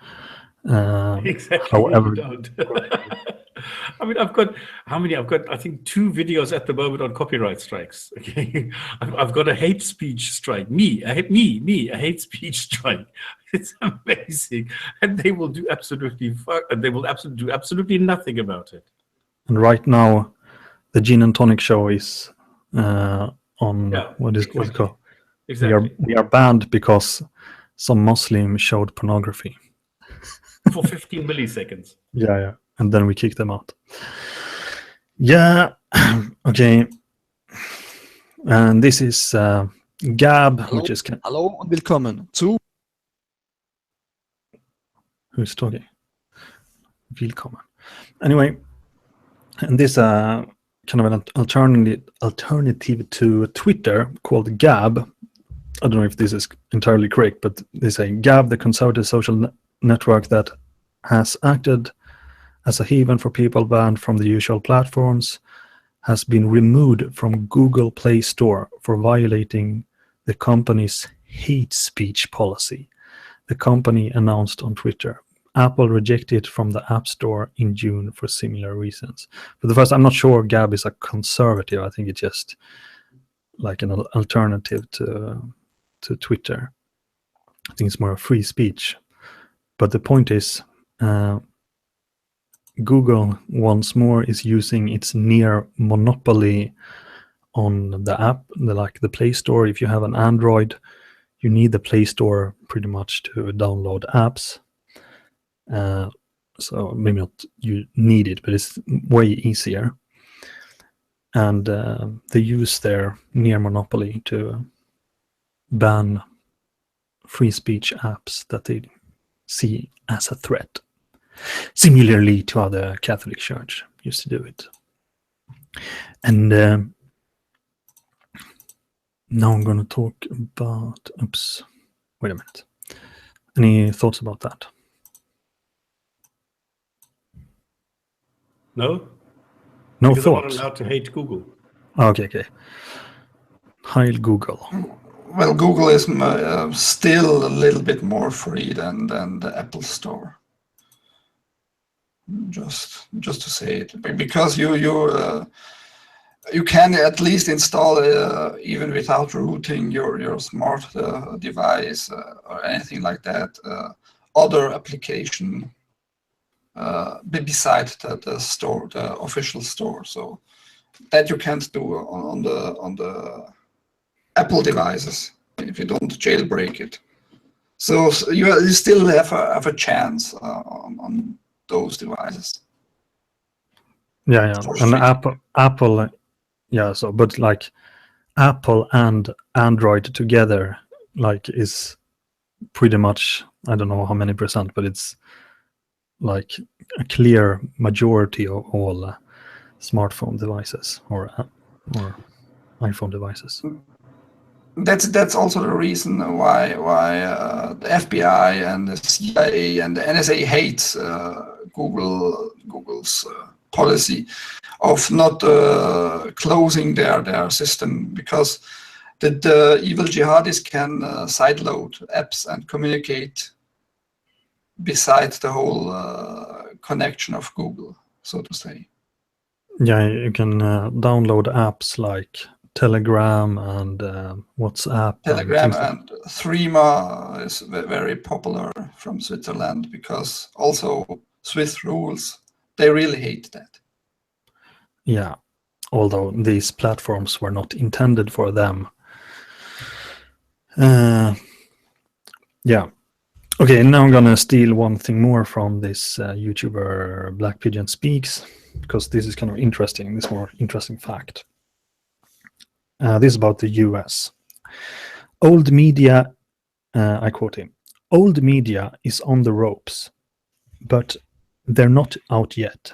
Exactly. However, You don't. I mean, I've got I think 2 videos at the moment on copyright strikes. Okay, I've got a hate speech strike. A hate speech strike. It's amazing, and they will do absolutely do absolutely nothing about it. And right now, the Gin and Tonic show is on what's it called? Exactly. We are banned because some Muslim showed pornography for 15 milliseconds. Yeah, and then we kick them out. Yeah, okay. And this is Gab, which is... Hallo und willkommen zu... Who's talking? Willkommen. Anyway, and this kind of an alternative to Twitter called Gab. I don't know if this is entirely correct, but they say Gab, the conservative social network that has acted as a haven for people banned from the usual platforms, has been removed from Google Play Store for violating the company's hate speech policy. The company announced on Twitter. Apple rejected it from the App Store in June for similar reasons. For the first, I'm not sure Gab is a conservative. I think it's just like an alternative to Twitter. I think it's more a free speech. But the point is, Google once more is using its near monopoly on the app, like the Play Store. If you have an Android, you need the Play Store pretty much to download apps. So maybe not you need it, but it's way easier. And they use their near monopoly to ban free speech apps that they see as a threat. Similarly to how the Catholic Church used to do it. And now I'm going to talk about... Oops. Wait a minute. Any thoughts about that? No? No because thoughts? I'm not allowed to hate Google. Okay. Heil Google. Well, Google is still a little bit more free than the Apple Store. Just to say it, because you can at least install even without rooting your smart device or anything like that, other application besides the store, the official store. So that you can't do on the Apple devices if you don't jailbreak it. So you still have a chance on those devices. Yeah. And Apple, yeah. So, but like Apple and Android together, like is pretty much, I don't know how many percent, but it's like a clear majority of all smartphone devices or iPhone devices. That's also the reason why the FBI and the CIA and the NSA hates Google's policy of not closing their system, because the evil jihadists can sideload apps and communicate besides the whole connection of Google, so to say. Yeah, you can download apps like Telegram and WhatsApp. Telegram and and Threema is very popular from Switzerland, because also Swiss rules, they really hate that. Yeah, although these platforms were not intended for them. Yeah. Okay, now I'm gonna steal one thing more from this YouTuber Black Pigeon Speaks, because this is kind of interesting. This more interesting fact. This is about the US. Old media, I quote him, "Old media is on the ropes, but they're not out yet.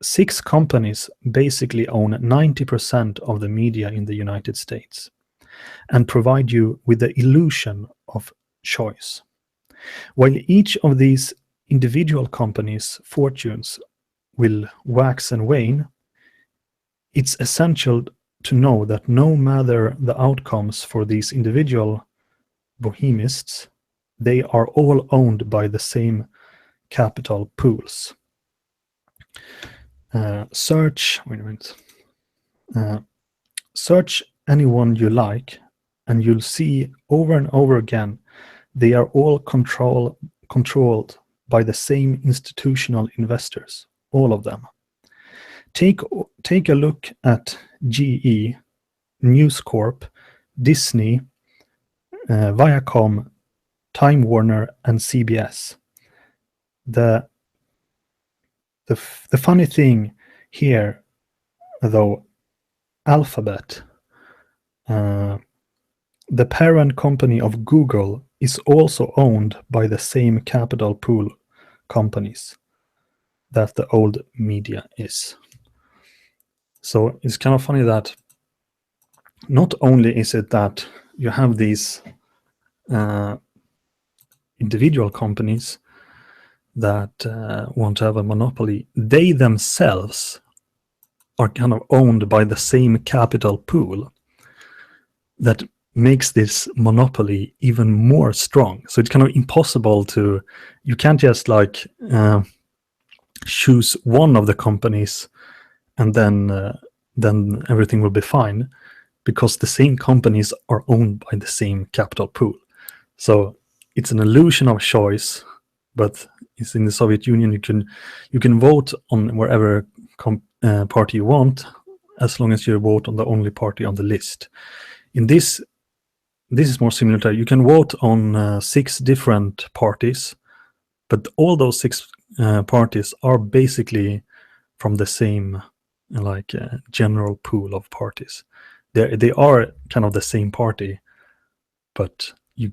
6 companies basically own 90% of the media in the United States and provide you with the illusion of choice. While each of these individual companies' fortunes will wax and wane, it's essential to know that no matter the outcomes for these individual bohemists, they are all owned by the same capital pools. Search anyone you like, and you'll see over and over again they are all controlled by the same institutional investors, all of them. Take a look at GE, News Corp, Disney, Viacom, Time Warner, and CBS. The funny thing here, though, Alphabet, the parent company of Google, is also owned by the same capital pool companies that the old media is. So it's kind of funny that not only is it that you have these individual companies that want to have a monopoly, they themselves are kind of owned by the same capital pool that makes this monopoly even more strong. So it's kind of impossible to, you can't just like choose one of the companies and then everything will be fine, because the same companies are owned by the same capital pool. So it's an illusion of choice, but it's in the Soviet Union. You can vote on wherever party you want, as long as you vote on the only party on the list. In this is more similar to, you can vote on 6 different parties, but all those 6 parties are basically from the same like general pool of parties. They are kind of the same party, but you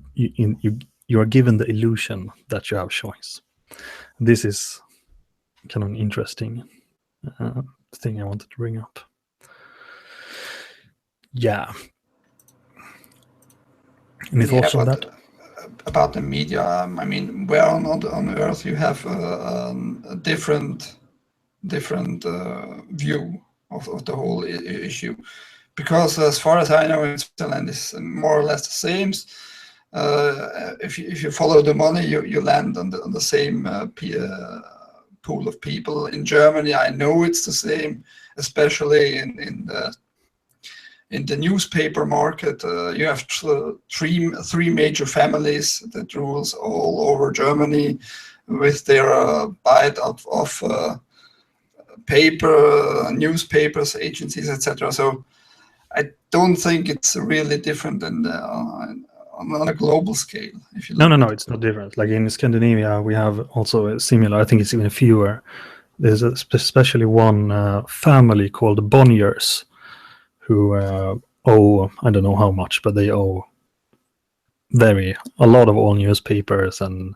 are given the illusion that you have choice. This is kind of an interesting thing I wanted to bring up. Yeah. Any thoughts on that? About the media, I mean, where on Earth you have a different view of the whole issue, because as far as I know, in Switzerland is more or less the same. If you follow the money, you land on the same pool of people. In Germany, I know it's the same, especially in the newspaper market. You have three major families that rules all over Germany, with their bite of paper, newspapers, agencies, etc. So I don't think it's really different than on a global scale. If you no, it's not different. Like in Scandinavia, we have also a similar. I think it's even fewer. There's especially one family called Bonniers, who owe, I don't know how much, but they owe a lot of all newspapers and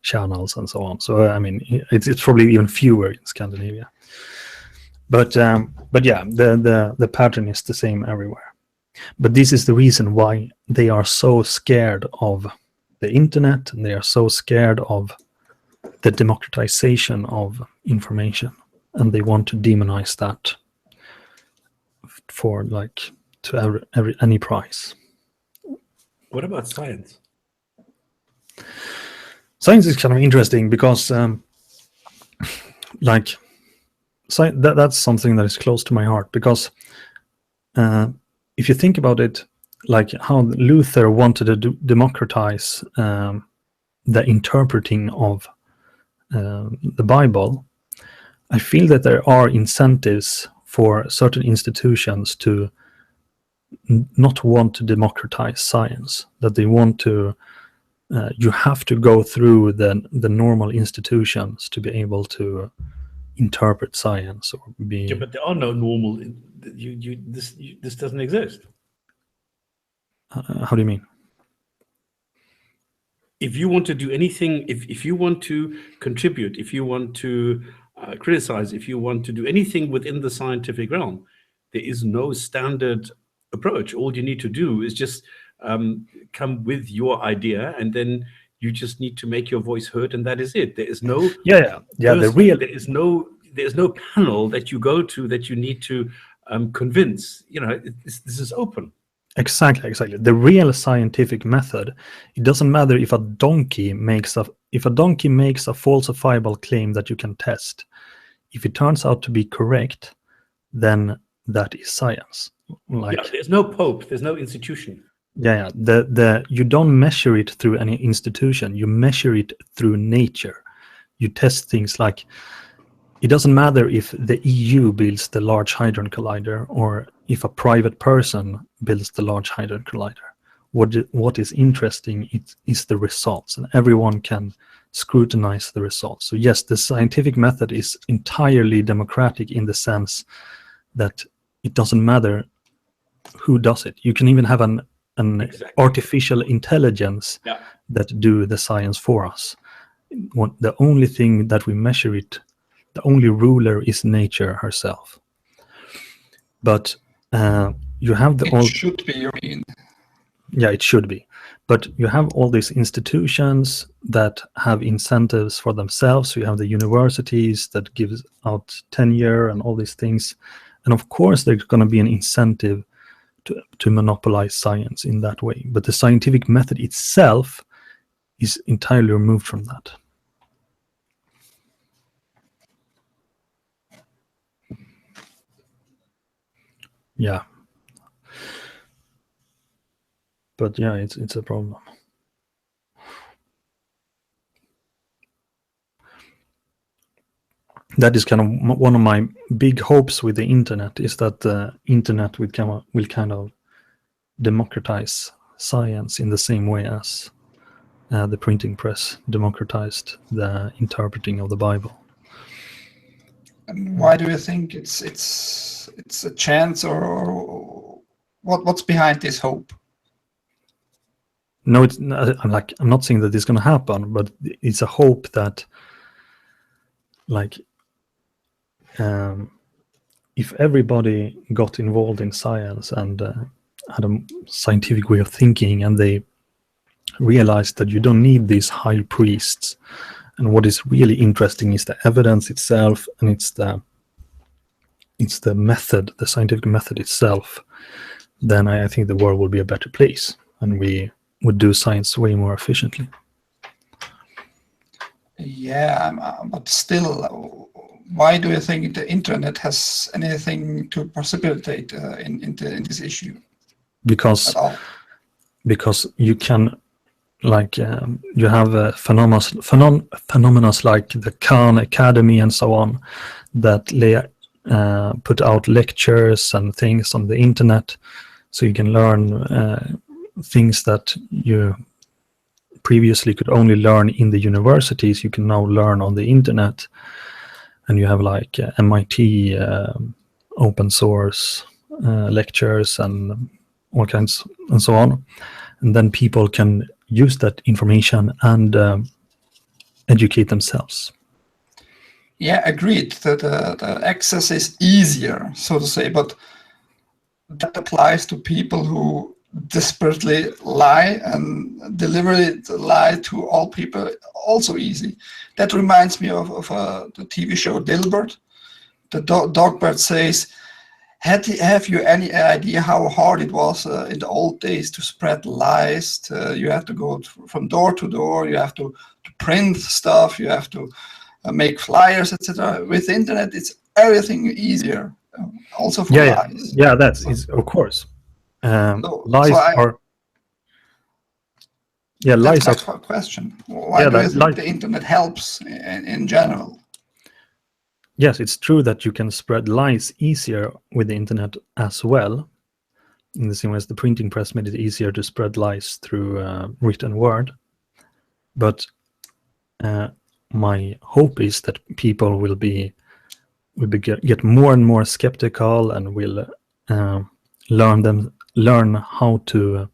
channels and so on. So I mean, it's probably even fewer in Scandinavia. But yeah, the pattern is the same everywhere. But this is the reason why they are so scared of the internet, and they are so scared of the democratization of information, and they want to demonize that for like to any price. What about science? Science is kind of interesting because, like, that's something that is close to my heart. Because if you think about it, like how Luther wanted to democratize the interpreting of the Bible, I feel that there are incentives for certain institutions to not want to democratize science, that they want to you have to go through the normal institutions to be able to interpret science or be. Yeah, but there are no normal. This doesn't exist. How do you mean? If you want to do anything, if you want to contribute, if you want to criticize, if you want to do anything within the scientific realm, there is no standard approach. All you need to do is just come with your idea, and then you just need to make your voice heard, and that is it. There is no Yeah. there is no panel that you go to that you need to convince. This is open. Exactly. The real scientific method. It doesn't matter if a donkey makes a falsifiable claim that you can test. If it turns out to be correct, then that is science. There's no pope. There's no institution. Yeah. You don't measure it through any institution. You measure it through nature. You test things like, it doesn't matter if the EU builds the Large Hadron Collider or if a private person builds the Large Hadron Collider. What is interesting is the results, and everyone can scrutinize the results. So yes, the scientific method is entirely democratic in the sense that it doesn't matter who does it. You can even have an Exactly. artificial intelligence that do the science for us. The only thing that we measure it, the only ruler is nature herself. But you have the It should be, you mean? Yeah, it should be. But you have all these institutions that have incentives for themselves. So you have the universities that gives out tenure and all these things. And of course, there's going to be an incentive to monopolize science in that way. But the scientific method itself is entirely removed from that. Yeah. But yeah, it's a problem. That is kind of one of my big hopes with the internet, is that the internet will kind of democratize science in the same way as the printing press democratized the interpreting of the Bible. And why do you think it's a chance, or what's behind this hope? No, I'm not saying that it's going to happen, but it's a hope that, like, if everybody got involved in science and had a scientific way of thinking, and they realized that you don't need these high priests, and what is really interesting is the evidence itself, and it's the method, the scientific method itself, then I think the world will be a better place, and we would do science way more efficiently. Yeah, but still, why do you think the internet has anything to precipitate in this issue? Because you can, like, you have phenomena like the Khan Academy and so on, that put out lectures and things on the internet, so you can learn things that you previously could only learn in the universities. You can now learn on the internet, and you have like MIT open source lectures and all kinds and so on, and then people can use that information and educate themselves. Yeah, agreed that the access is easier, so to say, but that applies to people who desperately lie and deliberately lie to all people, also easy. That reminds me of the TV show Dilbert. The Dogbert says, have you any idea how hard it was in the old days to spread lies? You have to go from door to door, you have to print stuff, you have to make flyers, etc. With the internet, it's everything easier, also for lies. Yeah, that's of course. Lies are. Yeah, lies are. That's my question. Why do you think the internet helps in general? Yes, it's true that you can spread lies easier with the internet as well. In the same way as the printing press made it easier to spread lies through written word. But my hope is that people will get more and more skeptical and will learn how to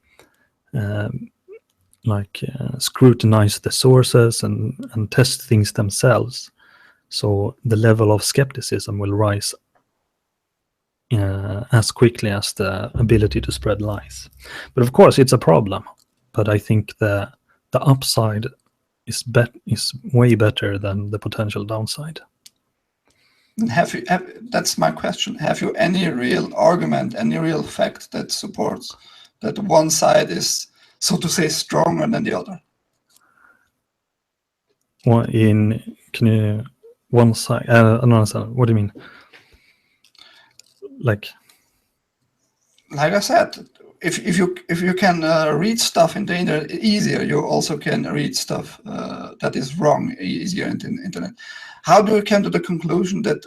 scrutinize the sources and test things themselves. So the level of skepticism will rise as quickly as the ability to spread lies. But of course, it's a problem. But I think the upside is way better than the potential downside. That's my question. Have you any real argument, any real fact that supports that one side is, so to say, stronger than the other? Well, one side? I don't understand. What do you mean? Like I said, if you can read stuff in the internet easier, you also can read stuff that is wrong easier in the internet. How do you come to the conclusion that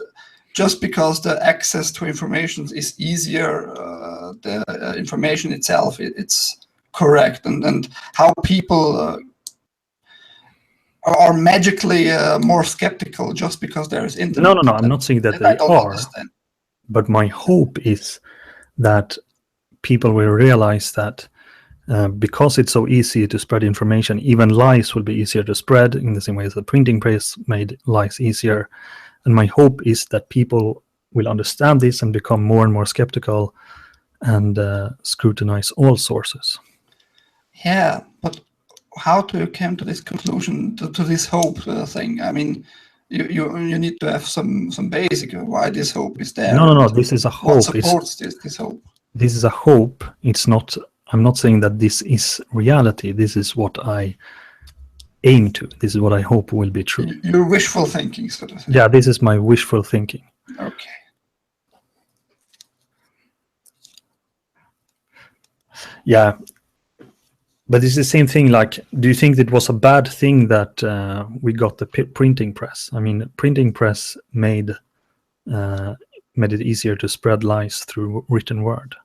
just because the access to information is easier, the information itself it's correct, and how people are magically more skeptical just because there is internet? No, I'm not saying that they are. Understand. But my hope is that people will realize that because it's so easy to spread information, even lies will be easier to spread in the same way as the printing press made lies easier. And my hope is that people will understand this and become more and more skeptical and scrutinize all sources. Yeah, but how do you come to this conclusion, to this hope thing? I mean, you need to have some basic why this hope is there. No. This is a hope. What supports this hope? This is a hope. It's not. I'm not saying that this is reality. This is what I aim to. This is what I hope will be true. Your wishful thinking, so to say. Yeah, this is my wishful thinking. Okay. Yeah. But it's the same thing. Like, do you think it was a bad thing that we got the printing press? I mean, printing press made it easier to spread lies through written word.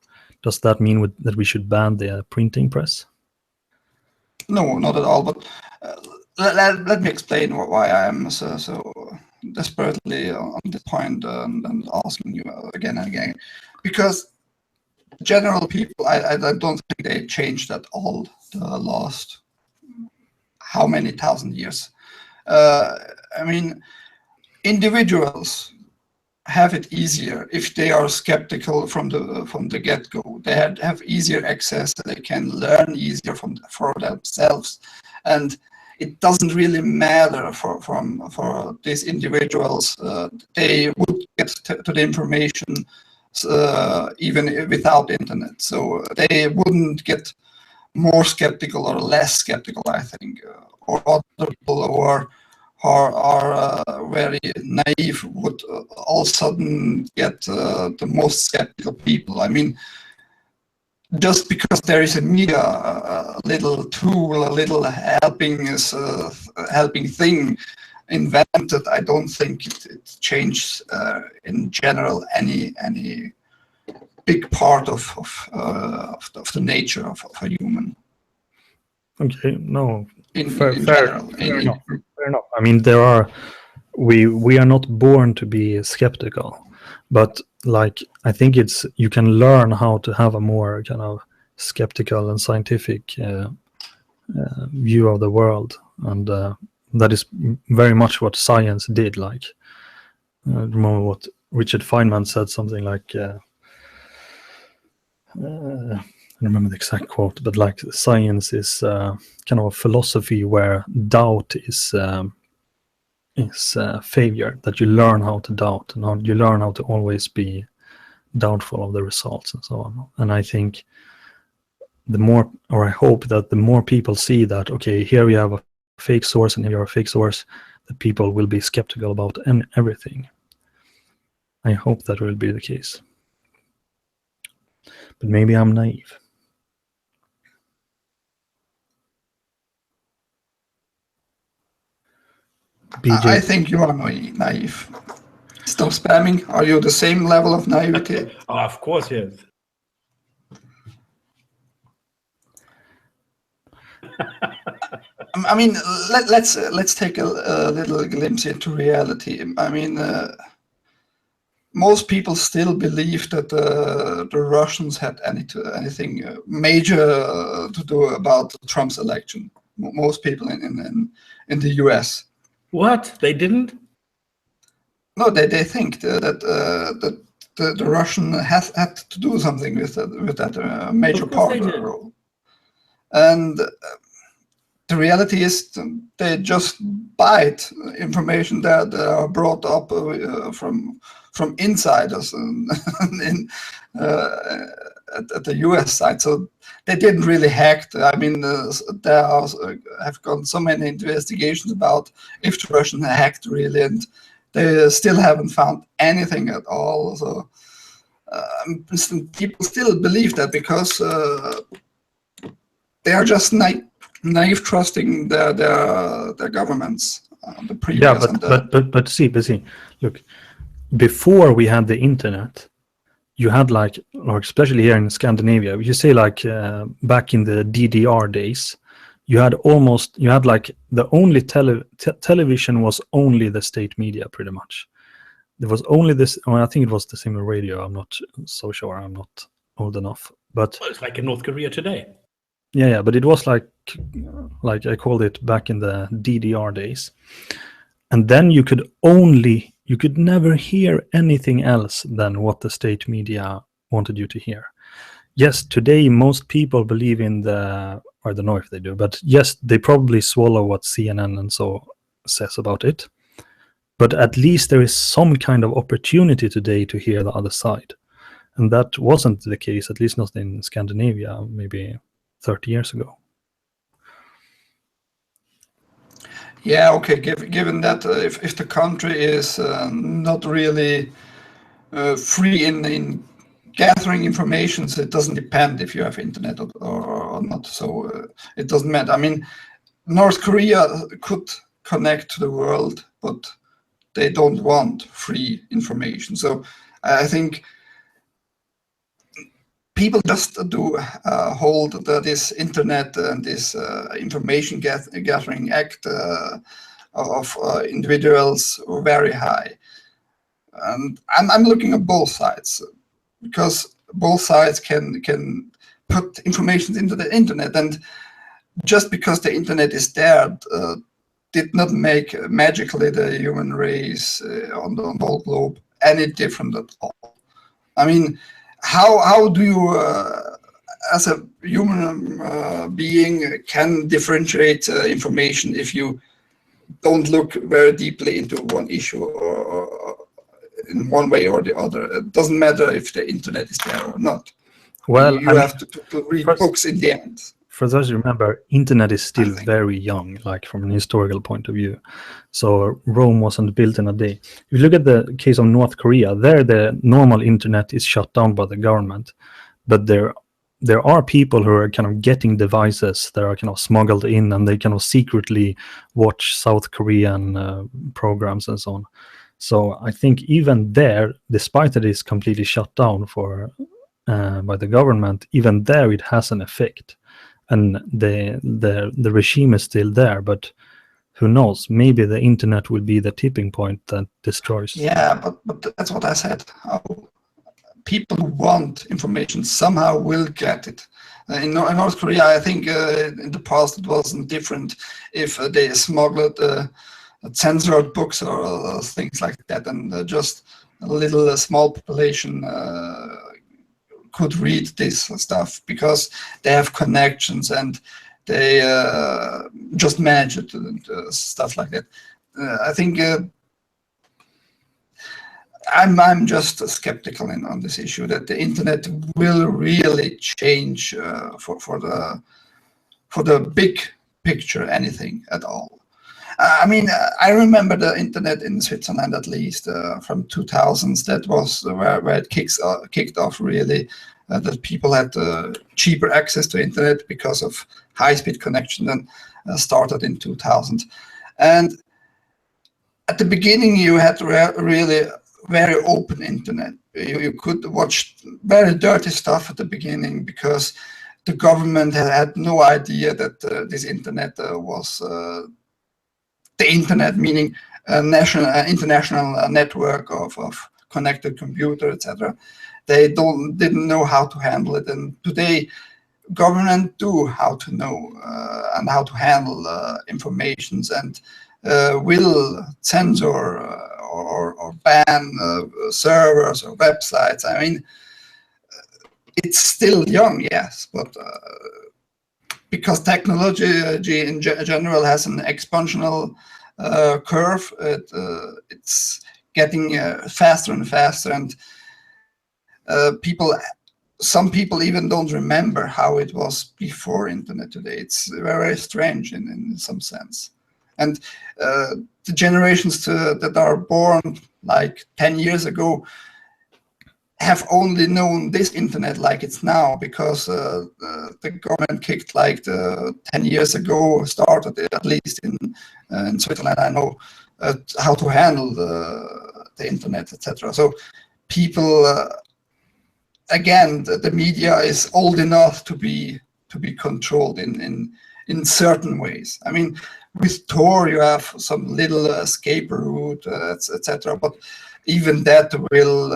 Does that mean that we should ban the printing press? No, not at all. But let me explain why I am so desperately on this point and asking you again and again. Because general people, I don't think they changed at all the last how many thousand years. I mean, individuals have it easier if they are skeptical from the get-go. They have easier access. They can learn easier for themselves, and it doesn't really matter for these individuals. They would get to the information even without internet, so they wouldn't get more skeptical or less skeptical, I think, or other people who are very naive would all of a sudden get the most skeptical people. I mean, just because there is a media, a little tool, a little helping thing invented, I don't think it changed in general any big part of the nature of a human. Okay, no. Fair enough. I mean, we are not born to be skeptical, but like I think you can learn how to have a more kind of skeptical and scientific view of the world, and that is very much what science did. Like, I remember what Richard Feynman said, something like. I don't remember the exact quote, but like science is kind of a philosophy where doubt is failure, that you learn how to doubt and you learn how to always be doubtful of the results and so on. And I think I hope that the more people see that, okay, here we have a fake source, and if you're a fake source, the people will be skeptical about everything. I hope that will be the case. But maybe I'm naive. BJ, I think you are naive. Stop spamming. Are you the same level of naivety? Oh, of course, yes. I mean, let's take a little glimpse into reality. I mean, most people still believe that the Russians had anything major to do about Trump's election. Most people in the US. What? They didn't? No, they think that the Russian has had to do something with that major Of course part they of the did. role. And the reality is they just bite information that are brought up from insiders at the US side. So they didn't really hack. I mean, there have gone so many investigations about if the Russians hacked really, and they still haven't found anything at all. So people still believe that because they are just naive trusting their governments, the previous. yeah, but see, look, before we had the internet, you had like especially here in Scandinavia, you say like back in the DDR days, you had like the only television was only the state media, pretty much. There was only this. Well, I think it was the same with radio. I'm not so sure. I'm not old enough, but Well, it's like in North Korea today. yeah, but it was like I called it back in the DDR days, and then you could never hear anything else than what the state media wanted you to hear. Yes, today most people believe in I don't know if they do, but yes, they probably swallow what CNN and so says about it. But at least there is some kind of opportunity today to hear the other side. And that wasn't the case, at least not in Scandinavia, maybe 30 years ago. Yeah, okay, given that if the country is not really free in gathering information, so it doesn't depend if you have internet or not. So it doesn't matter. I mean, North Korea could connect to the world, but they don't want free information. So I think people just do hold this internet and this information gathering act of individuals very high. And I'm looking at both sides, because both sides can put information into the internet, and just because the internet is there did not make magically the human race on the whole globe any different at all. I mean, how do you as a human being can differentiate information if you don't look very deeply into one issue or in one way or the other? It doesn't matter if the internet is there or not. Well, you have to read books in the end. For those who remember, internet is still very young, like from an historical point of view. So Rome wasn't built in a day. If you look at the case of North Korea, there the normal internet is shut down by the government, but there are people who are kind of getting devices that are kind of smuggled in, and they kind of secretly watch South Korean programs and so on. So I think even there, despite that it's completely shut down by the government, even there it has an effect. And the regime is still there, but who knows? Maybe the internet will be the tipping point that destroys. Yeah, but that's what I said. People who want information somehow will get it. In North Korea, I think in the past it wasn't different if they smuggled censored books or things like that, and just a little small population could read this stuff because they have connections and they just manage it and stuff like that. I think I'm just skeptical on this issue that the internet will really change for the big picture anything at all. I mean, I remember the internet in Switzerland, at least from 2000s. That was where it kicked off, really. That people had cheaper access to internet because of high-speed connection, and started in 2000. And at the beginning, you had really very open internet. You could watch very dirty stuff at the beginning because the government had no idea that this internet was the internet, meaning a international network of connected computer, etc. They didn't know how to handle it, and today government do how to know and how to handle informations, and will censor or ban servers or websites. I mean, it's still young, yes, but because technology in general has an exponential curve, it's getting faster and faster, and some people even don't remember how it was before internet today. It's very strange in some sense. And the generations that are born like 10 years ago have only known this internet like it's now because the government kicked like 10 years ago, started it, at least in Switzerland, I know how to handle the internet, etc. So people, again, the media is old enough to be controlled in certain ways. I mean, with Tor you have some little escape route, etc. But even that will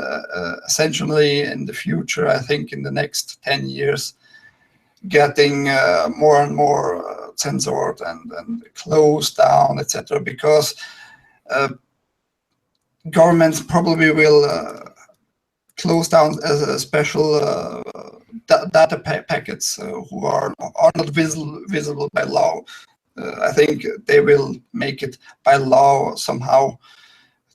essentially in the future, I think in the next 10 years, getting more and more censored and closed down, etc. Because governments probably will close down as a special data packets who are not visible by law. I think they will make it by law somehow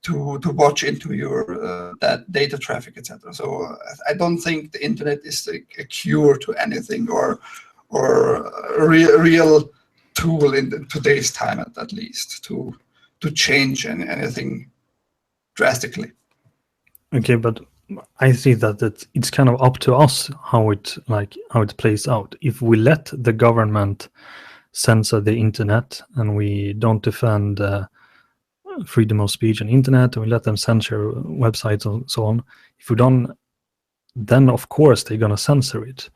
to watch into your that data traffic, etc. So I don't think the internet is a cure to anything or a real tool in today's time, at least to change anything drastically. Okay, but I see that it's kind of up to us how it plays out. If we let the government censor the internet and we don't defend freedom of speech on internet, and we let them censor websites and so on, if we don't, then of course they're going to censor it.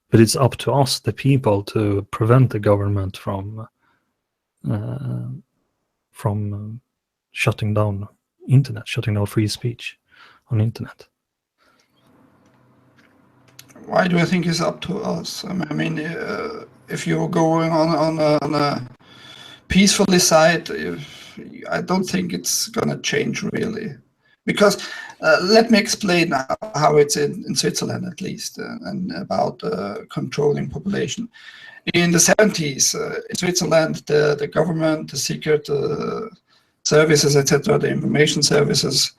But it's up to us, the people, to prevent the government from shutting down internet, shutting down free speech on internet. Why do I think it's up to us? I mean, if you're going on a peacefully side, I don't think it's going to change really. Because let me explain how it's in Switzerland, at least, and about controlling population. In the 70s, in Switzerland, the government, the secret services, etc., the information services,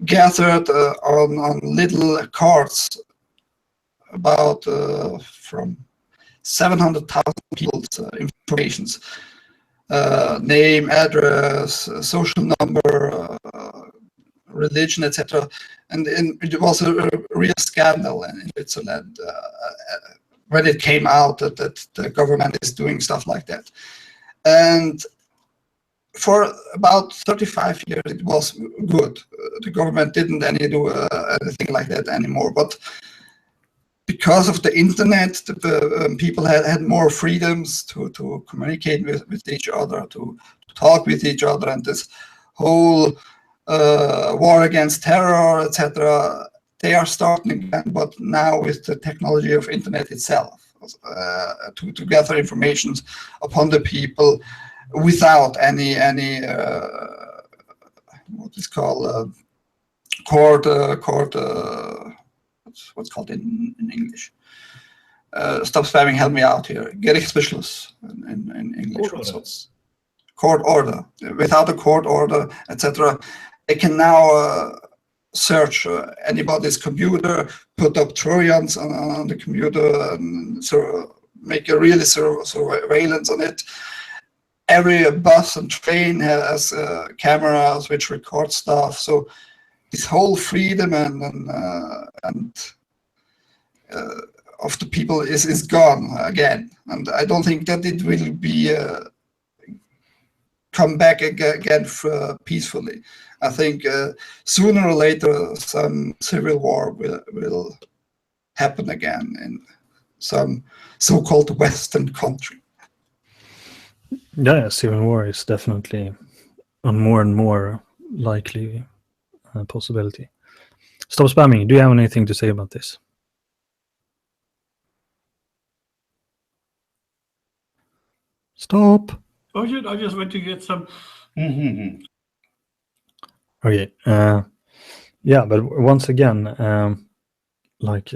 gathered on little cards about from 700,000 people's informations, name, address, social number, religion, etc. And it was a real scandal in Switzerland when it came out that the government is doing stuff like that. And for about 35 years, it was good. The government didn't do anything like that anymore. But because of the internet, people had more freedoms to communicate with each other, to talk with each other, and this whole war against terror, etc. They are starting again, but now with the technology of internet itself, to gather information upon the people without any what is called what's called in English. Stop spamming, help me out here. Gerichtsbeschluss in English. Court order. Without a court order, etc. They can now search anybody's computer, put up Trojans on the computer, and so make a really surveillance on it. Every bus and train has cameras which record stuff. So this whole freedom and of the people is gone again. And I don't think that it will be come back again peacefully. I think sooner or later some civil war will happen again in some so-called Western country. Yeah, civil war is definitely a more and more likely possibility. Stop spamming. Do you have anything to say about this? Stop. Oh shit! I just went to get some. Okay. Yeah, but once again, like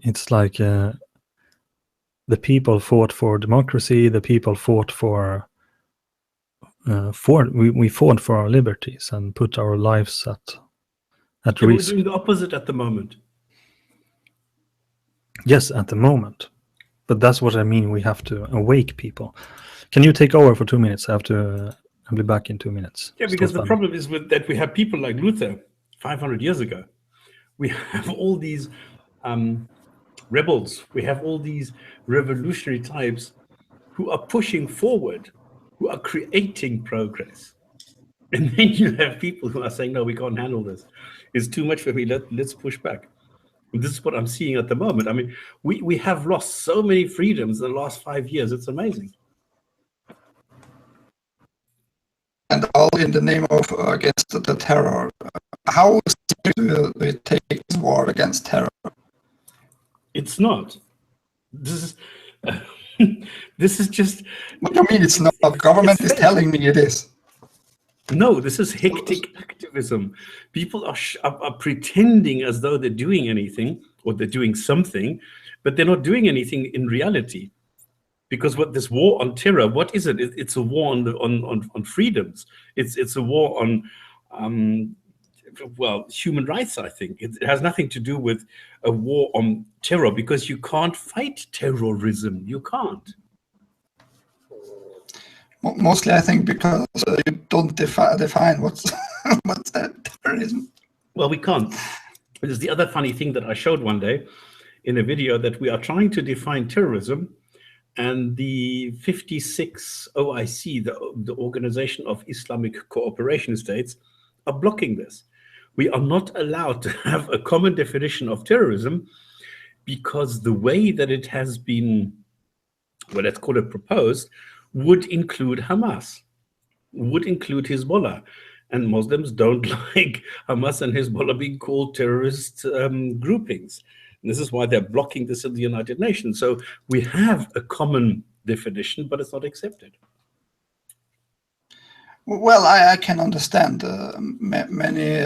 it's like the people fought for democracy. The people fought for we fought for our liberties and put our lives at We're risk. doing the opposite at the moment. Yes, at the moment. But that's what I mean. We have to awake people. Can you take over for 2 minutes? I have to. I'll be back in 2 minutes. Yeah, because the problem is with that we have people like Luther 500 years ago. We have all these rebels. We have all these revolutionary types who are pushing forward, who are creating progress. And then you have people who are saying, no, we can't handle this. It's too much for me. Let's push back. And this is what I'm seeing at the moment. I mean, we have lost so many freedoms in the last 5 years. It's amazing. And all in the name of against the terror. How serious will we take this war against terror? It's not. This is this is just. What do you mean it's not? The government is telling me it is. No, this is hectic activism. People are pretending as though they're doing anything or they're doing something, but they're not doing anything in reality. Because what this war on terror, what is it? It's a war on freedoms. It's a war on human rights. I think it has nothing to do with a war on terror, because you can't fight terrorism. You can't. Mostly, I think, because you don't define what's terrorism. Well, we can't. There's the other funny thing that I showed one day in a video, that we are trying to define terrorism, and the 56 OIC, the Organization of Islamic Cooperation States, are blocking this. We are not allowed to have a common definition of terrorism, because the way that it has been, well, let's call it proposed, would include Hamas, would include Hezbollah. And Muslims don't like Hamas and Hezbollah being called terrorist groupings. And this is why they're blocking this in the United Nations. So we have a common definition, but it's not accepted. Well, I can understand many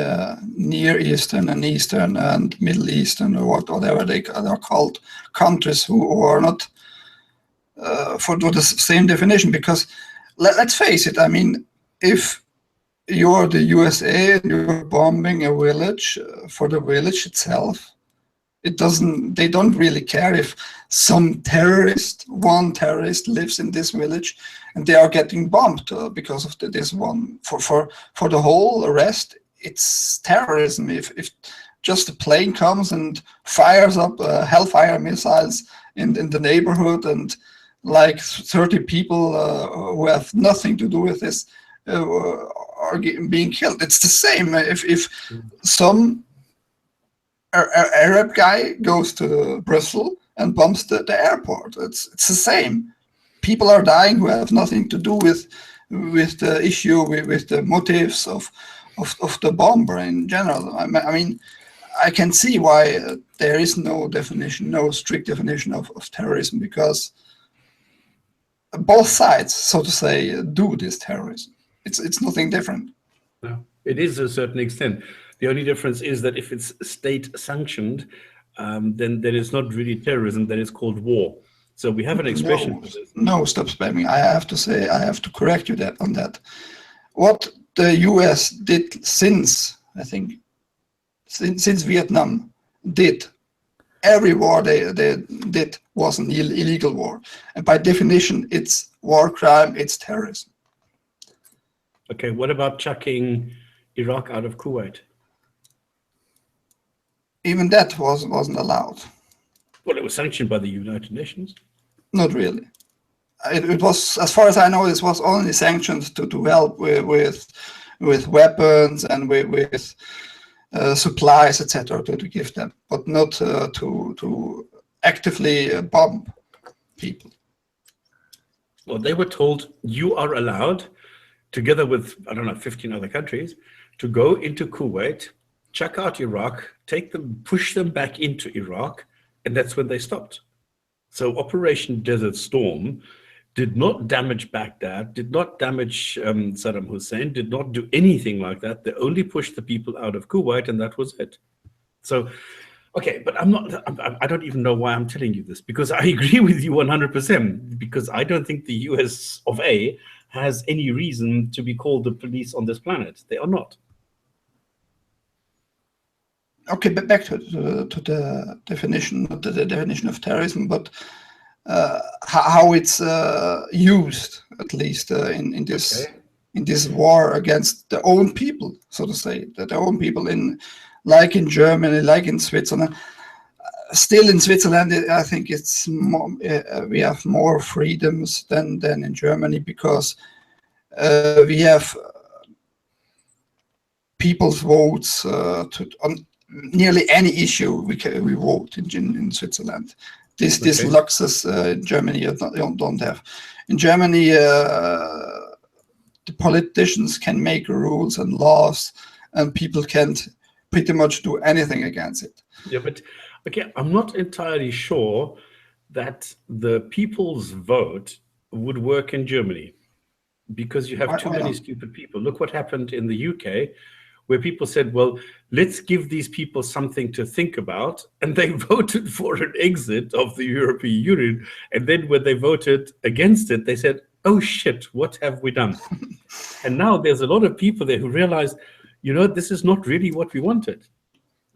Near Eastern and Eastern and Middle Eastern, or whatever they are called, countries who are not for the same definition. Because let's face it, I mean, if you're the USA and you're bombing a village, for the village itself, they don't really care if one terrorist lives in this village and they are getting bombed because of this one. For the whole rest, it's terrorism. If just a plane comes and fires up hellfire missiles in the neighborhood, and like 30 people who have nothing to do with this are being killed, it's the same. If some Arab guy goes to Brussels and bombs the airport, it's the same. People are dying who have nothing to do with the issue, with the motives of the bomber in general. I mean, I can see why there is no definition, no strict definition of terrorism, because both sides, so to say, do this terrorism. It's nothing different. No, it is to a certain extent. The only difference is that if it's state sanctioned, then it's not really terrorism, then it's called war. So we have an expression. No, stop spamming. I have to correct you on that. What the US did since Vietnam did every war they did was an illegal war, and by definition, it's war crime, it's terrorism. Okay, what about chucking Iraq out of Kuwait? Even that wasn't allowed. Well, it was sanctioned by the United Nations. Not really. It was, as far as I know, this was only sanctioned to help with weapons and with supplies, etc., to give them, but not to actively bomb people. Well, they were told you are allowed, together with, I don't know, 15 other countries, to go into Kuwait, chuck out Iraq, take them, push them back into Iraq, and that's when they stopped. So Operation Desert Storm did not damage Baghdad, did not damage Saddam Hussein, did not do anything like that. They only pushed the people out of Kuwait, and that was it. So, okay, but I don't even know why I'm telling you this, because I agree with you 100%, because I don't think the US of A has any reason to be called the police on this planet. They are not. Okay, but back to the definition, not the definition of terrorism, but how it's used, at least in this war against their own people, so to say, their own people like in Germany, like in Switzerland. Still in Switzerland, I think it's more, we have more freedoms than in Germany, because we have people's votes on nearly any issue. We vote in Switzerland. This luxus in Germany you don't have. In Germany, the politicians can make rules and laws, and people can't pretty much do anything against it. Yeah, but okay, I'm not entirely sure that the people's vote would work in Germany, because you have too many stupid people. Look what happened in the UK, where people said, well, let's give these people something to think about. And they voted for an exit of the European Union. And then when they voted against it, they said, oh, shit, what have we done? And now there's a lot of people there who realize, you know, this is not really what we wanted.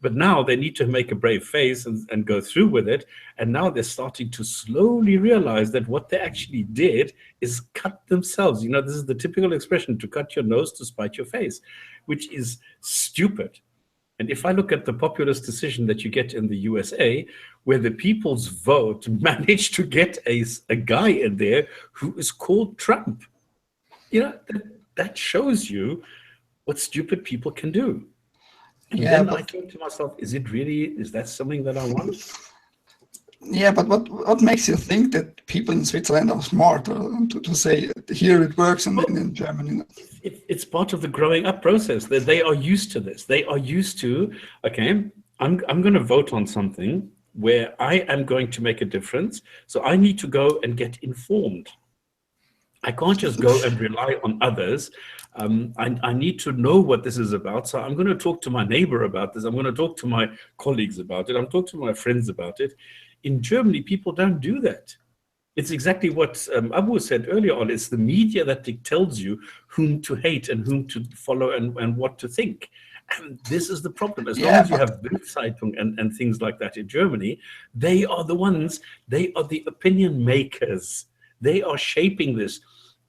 But now they need to make a brave face and go through with it. And now they're starting to slowly realize that what they actually did is cut themselves. You know, this is the typical expression, to cut your nose to spite your face, which is stupid. And if I look at the populist decision that you get in the USA, where the people's vote managed to get a guy in there who is called Trump, you know, that shows you what stupid people can do. And then I think to myself, is that something that I want? Yeah, but what makes you think that people in Switzerland are smart to say here it works and then in Germany? It's part of the growing up process, that they are used to this. They are used to, okay, I'm going to vote on something where I am going to make a difference. So I need to go and get informed. I can't just go and rely on others. I need to know what this is about. So I'm going to talk to my neighbor about this. I'm going to talk to my colleagues about it. I'm talking to my friends about it. In Germany, people don't do that. It's exactly what Abu said earlier on. It's the media that tells you whom to hate and whom to follow and what to think. And this is the problem. As long as you have Bildzeitung and things like that in Germany, they are the ones, they are the opinion makers. They are shaping this.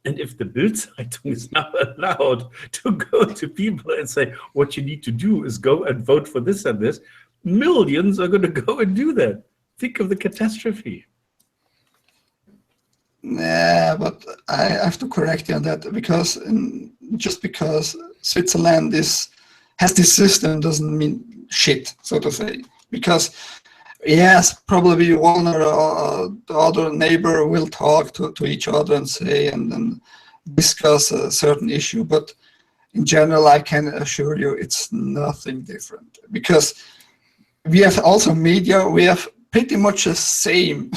And if the Bildzeitung is now allowed to go to people and say, what you need to do is go and vote for this and this, millions are going to go and do that. Think of the catastrophe. Yeah, but I have to correct you on that, because just because Switzerland has this system doesn't mean shit, so to say. Because yes, probably one or the other neighbor will talk to each other and say and discuss a certain issue, but in general, I can assure you it's nothing different, because we have also media. We have pretty much the same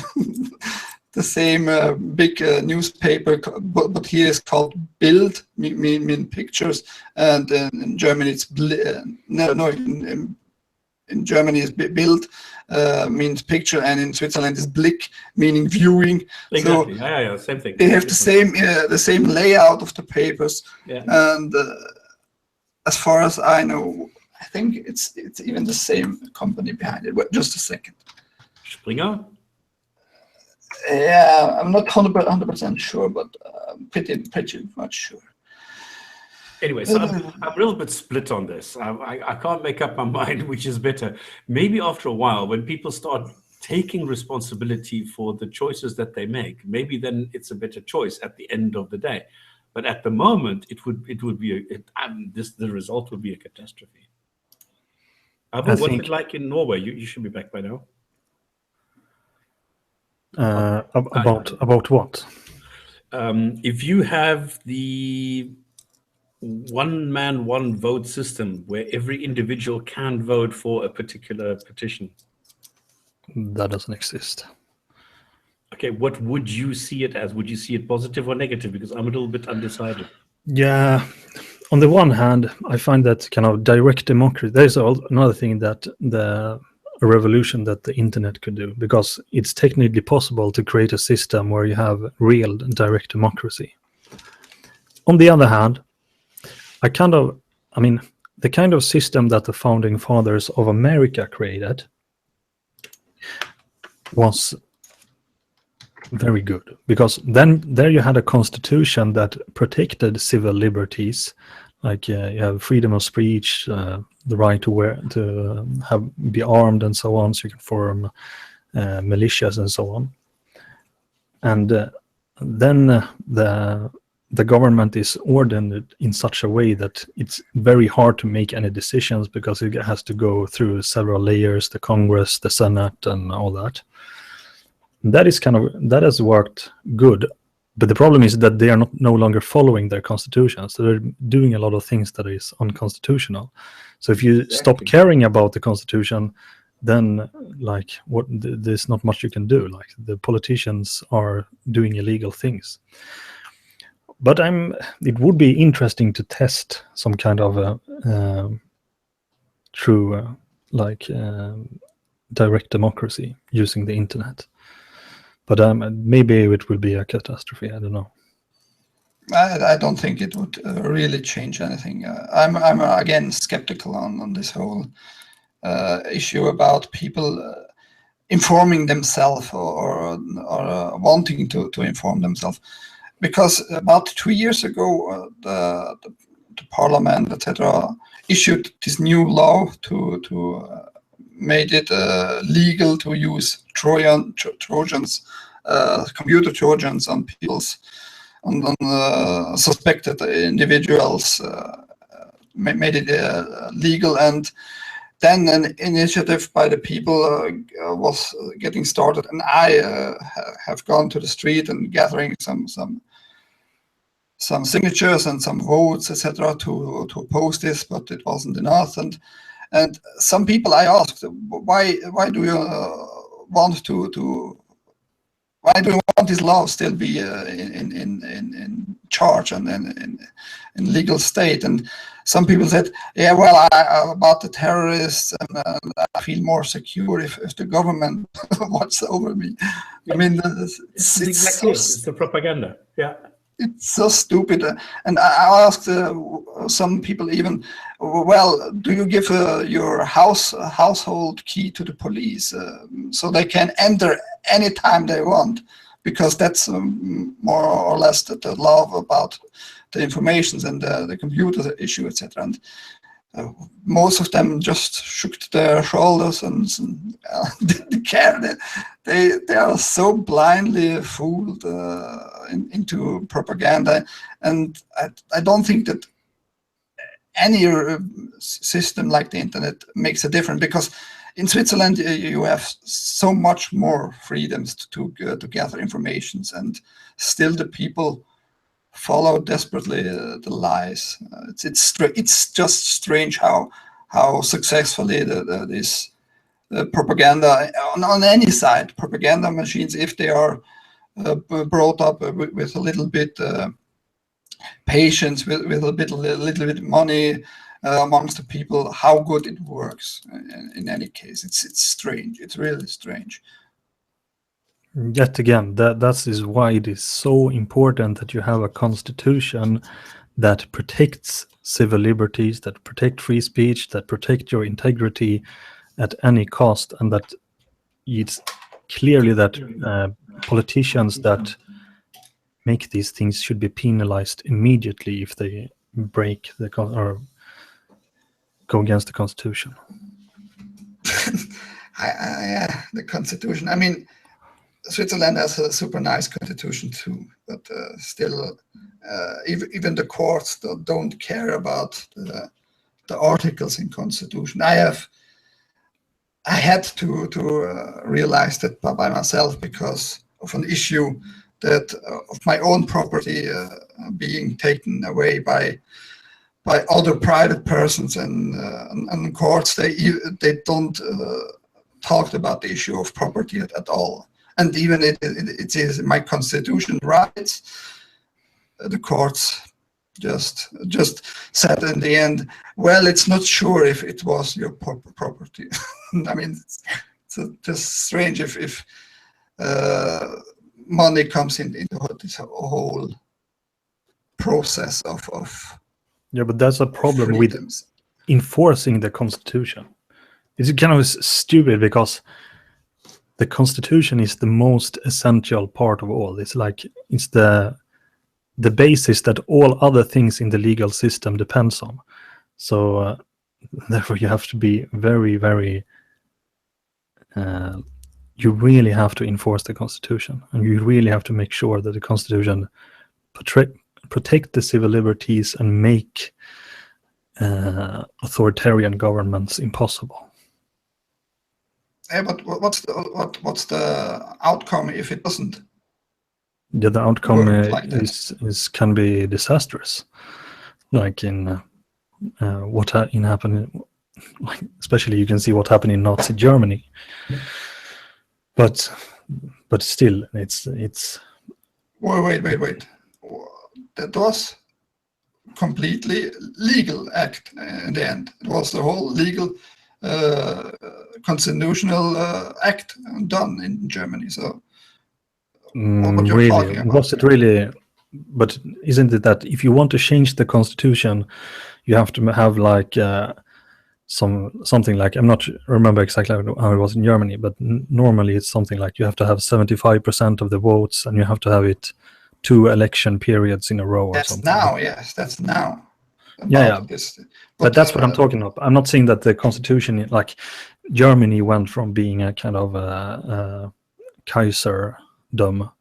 the same big newspaper, but here it's called Bild, mean pictures, and in Germany it's in Germany it's Bild, means picture, and in Switzerland is Blick, meaning viewing. Exactly. So yeah, same thing. they have the same layout of the papers, and as far as I know, I think it's even the same company behind it. Wait, just a second. Springer? Yeah, I'm not 100% sure, but pretty much sure. Anyway, so I'm a little bit split on this. I can't make up my mind which is better. Maybe after a while, when people start taking responsibility for the choices that they make, maybe then it's a better choice at the end of the day. But at the moment, it would be the result would be a catastrophe. Abu, what's it like in Norway? You should be back by now. About what? If you have the one man, one vote system where every individual can vote for a particular petition. That doesn't exist. Okay, what would you see it as? Would you see it positive or negative? Because I'm a little bit undecided. Yeah, on the one hand, I find that kind of direct democracy, there's another thing that a revolution that the internet could do, because it's technically possible to create a system where you have real direct democracy. On the other hand, the kind of system that the founding fathers of America created was very good, because then there you had a constitution that protected civil liberties, like you have freedom of speech, the right to be armed and so on, so you can form militias and so on. And then the government is ordered in such a way that it's very hard to make any decisions, because it has to go through several layers, the Congress, the Senate, and all that. That has worked good, but the problem is that they are no longer following their constitution, so they're doing a lot of things that is unconstitutional. So if you stop caring about the constitution, then there's not much you can do. Like, the politicians are doing illegal things. But it would be interesting to test some kind of true direct democracy using the internet. But maybe it will be a catastrophe. I don't know. I don't think it would really change anything. I'm again skeptical on this whole issue about people informing themselves or wanting to inform themselves. Because about 2 years ago, the parliament, etc., issued this new law to made it legal to use Trojans, computer Trojans on suspected individuals, made it legal, and then an initiative by the people was getting started, and I have gone to the street and gathering some signatures and some votes, etc., to oppose this, but it wasn't enough. And some people I asked, why do you want why do you want this law still be in charge and in legal state? And some people said, yeah, well, about the terrorists, and I feel more secure if the government watches over me. I mean, it's exactly, it's the propaganda. Yeah. It's so stupid. And I asked some people even, well, do you give your household key to the police so they can enter anytime they want? Because that's more or less the law about the informations and the computer issue, etc. And most of them just shook their shoulders and didn't care. They are so blindly fooled into propaganda, and I don't think that any system like the internet makes a difference, because in Switzerland you have so much more freedoms to gather informations, and still the people follow desperately the lies. It's just strange how successfully this propaganda on any side, propaganda machines, if they are brought up with a little bit patience, with a little bit money amongst the people, how good it works. In any case, it's strange. It's really strange. Yet again, that is why it is so important that you have a constitution that protects civil liberties, that protect free speech, that protect your integrity at any cost, and that it's clearly that politicians that make these things should be penalized immediately if they break or go against the constitution. The constitution. I mean, Switzerland has a super nice constitution too, but still, even the courts don't care about the articles in constitution. I had to realize that by myself because of an issue that of my own property being taken away by other private persons, and courts they don't talk about the issue of property at all. And even it is my constitution rights. The courts just said in the end, well, it's not sure if it was your property. I mean, it's just strange if money comes into this whole process of yeah, but that's a problem with enforcing the constitution. It's kind of stupid because the constitution is the most essential part of all. It's like it's the basis that all other things in the legal system depends on. So therefore you have to be very, very you really have to enforce the constitution, and you really have to make sure that the constitution protect the civil liberties and make authoritarian governments impossible. Yeah, but what's the outcome if it doesn't? Yeah, the outcome like can be disastrous, like in what happened, like, especially you can see what happened in Nazi Germany. But still, it's. Wait. That was completely legal act in the end. It was the whole legal constitutional act done in Germany. So what you're really, talking about, was it really? But isn't it that if you want to change the constitution, you have to have like something like, I'm not remember exactly how it was in Germany, but normally it's something like you have to have 75% of the votes, and you have to have it 2 election periods in a row. That's or something. now, yes, that's now. Yeah. This. But that's what I'm talking about. I'm not saying that the constitution, like Germany, went from being a kind of Kaiserdom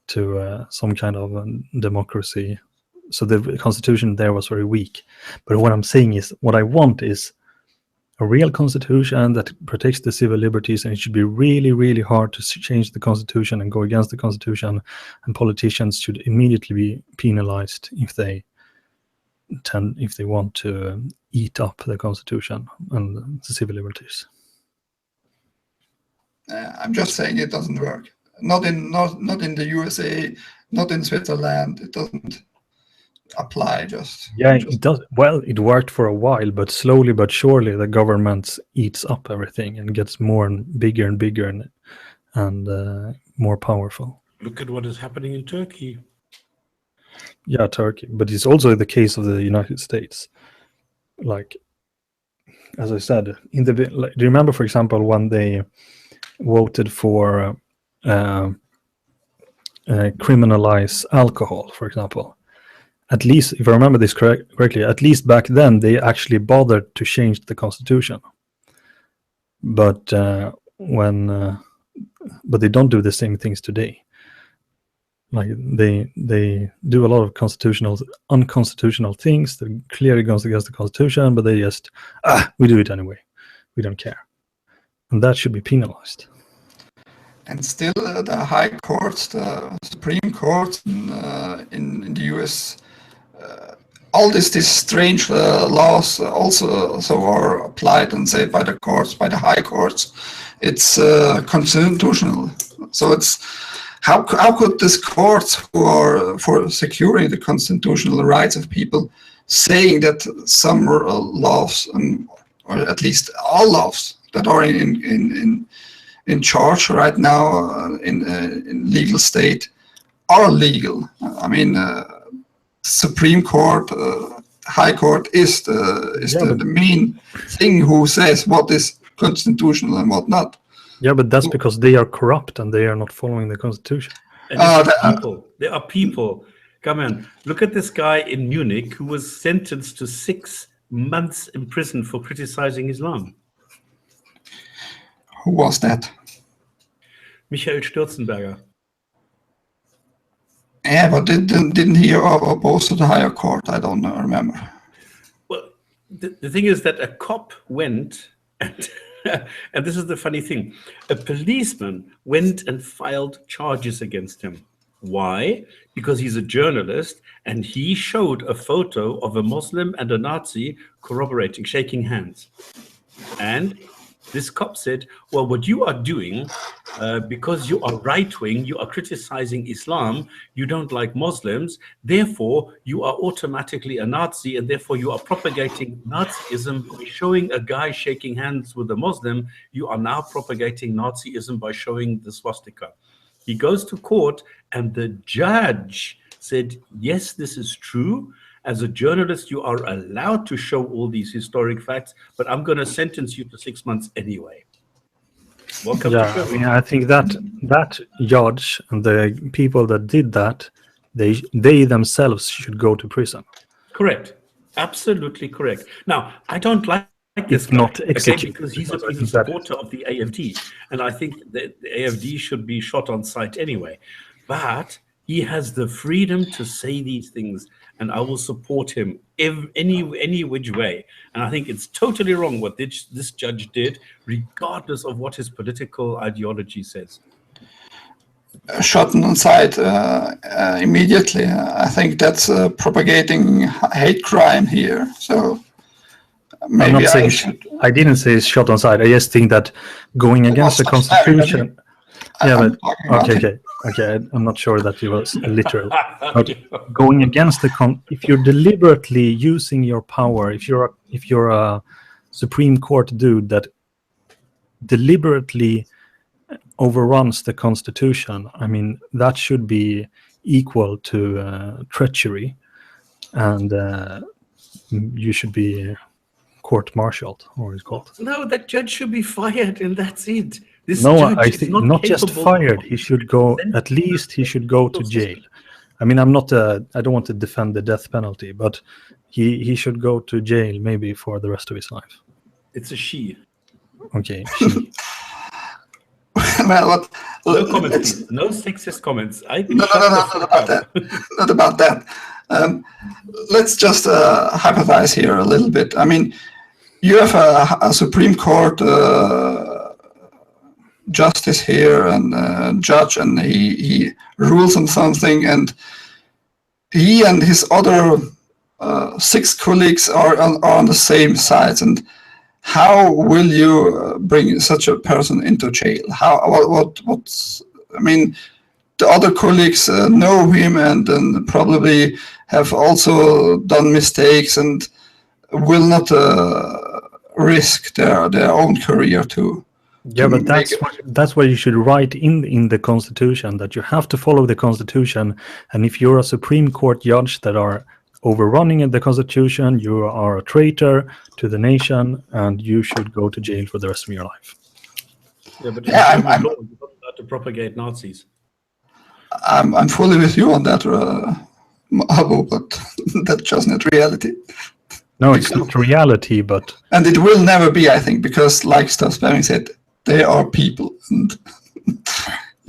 to some kind of democracy. So the constitution there was very weak. But what I'm saying is, what I want is a real constitution that protects the civil liberties, and it should be really, really hard to change the constitution and go against the constitution, and politicians should immediately be penalized if they want to eat up the constitution and the civil liberties. I'm just saying it doesn't work. Not in the USA, not in Switzerland. It doesn't apply. It does. Well, it worked for a while, but slowly but surely the government eats up everything and gets more and bigger and more powerful. Look at what is happening in Turkey. Yeah, Turkey, but it's also the case of the United States. Like, as I said, do you remember, for example, when they voted for criminalize alcohol, for example? At least, if I remember this correctly, at least back then they actually bothered to change the constitution. But but they don't do the same things today. Like they do a lot of unconstitutional things that clearly goes against the constitution, but they just we do it anyway. We don't care, and that should be penalized. And still, the high courts, the Supreme Court in the U.S., all these strange laws also are applied and said by the courts, by the high courts. It's constitutional. So it's how could these courts, who are for securing the constitutional rights of people, saying that some laws, or at least all laws that are in charge right now in legal state are legal? I mean, Supreme Court, High Court is the main thing who says what is constitutional and what not. Yeah, but that's because they are corrupt and they are not following the constitution. And it's people. There are people. Come on, look at this guy in Munich who was sentenced to 6 months in prison for criticizing Islam. Who was that? Michael Stürzenberger. Yeah, but didn't he oppose to the higher court? I don't remember. Well, the thing is that a cop went and and this is the funny thing. A policeman went and filed charges against him. Why? Because he's a journalist and he showed a photo of a Muslim and a Nazi corroborating, shaking hands. And this cop said, well, what you are doing, because you are right-wing, you are criticizing Islam, you don't like Muslims, therefore you are automatically a Nazi, and therefore you are propagating Nazism by showing a guy shaking hands with a Muslim. You are now propagating Nazism by showing the swastika. He goes to court, and the judge said, yes, this is true. As a journalist, you are allowed to show all these historic facts, but I'm going to sentence you to 6 months anyway. Welcome to Yeah, I mean, I think that judge and the people that did that, they themselves should go to prison. Correct. Absolutely correct. Now, I don't like this If guy, not okay, executed, because he's because I a think that- supporter of the AFD, and I think that the AFD should be shot on sight anyway. But he has the freedom to say these things, and I will support him any which way. And I think it's totally wrong what this judge did, regardless of what his political ideology says. Shot on sight immediately. I think that's propagating hate crime here. So maybe I'm not saying I didn't say it's shot on sight. I just think that going against the Constitution. Yeah, but okay. I'm not sure that it was literal. But going against if you're deliberately using your power, if you're a Supreme Court dude that deliberately overruns the Constitution, I mean, that should be equal to treachery, and you should be court-martialed, or it's called. No, that judge should be fired, and that's it. This No, judge I is think not just capable fired. of- He should go. At least he should go to jail. I mean, I don't want to defend the death penalty, but he should go to jail maybe for the rest of his life. It's a she. Okay. She. Well, No comments, please. No sexist comments. Not about that. Not about that. Let's just hypothesize here a little bit. I mean, you have a Supreme Court justice here and judge, and he rules on something, and he and his other 6 colleagues are on the same sides. And how will you bring such a person into jail? What's I mean, the other colleagues know him and probably have also done mistakes and will not risk their own career to. Yeah, but that's what you should write in the Constitution, that you have to follow the Constitution. And if you're a Supreme Court judge that are overrunning the Constitution, you are a traitor to the nation, and you should go to jail for the rest of your life. Yeah, but I'm you're not allowed to propagate Nazis. I'm fully with you on that, Abu, but that's just not reality. No, it's not reality, but... And it will never be, I think, because like Stas Bering said, they are people. And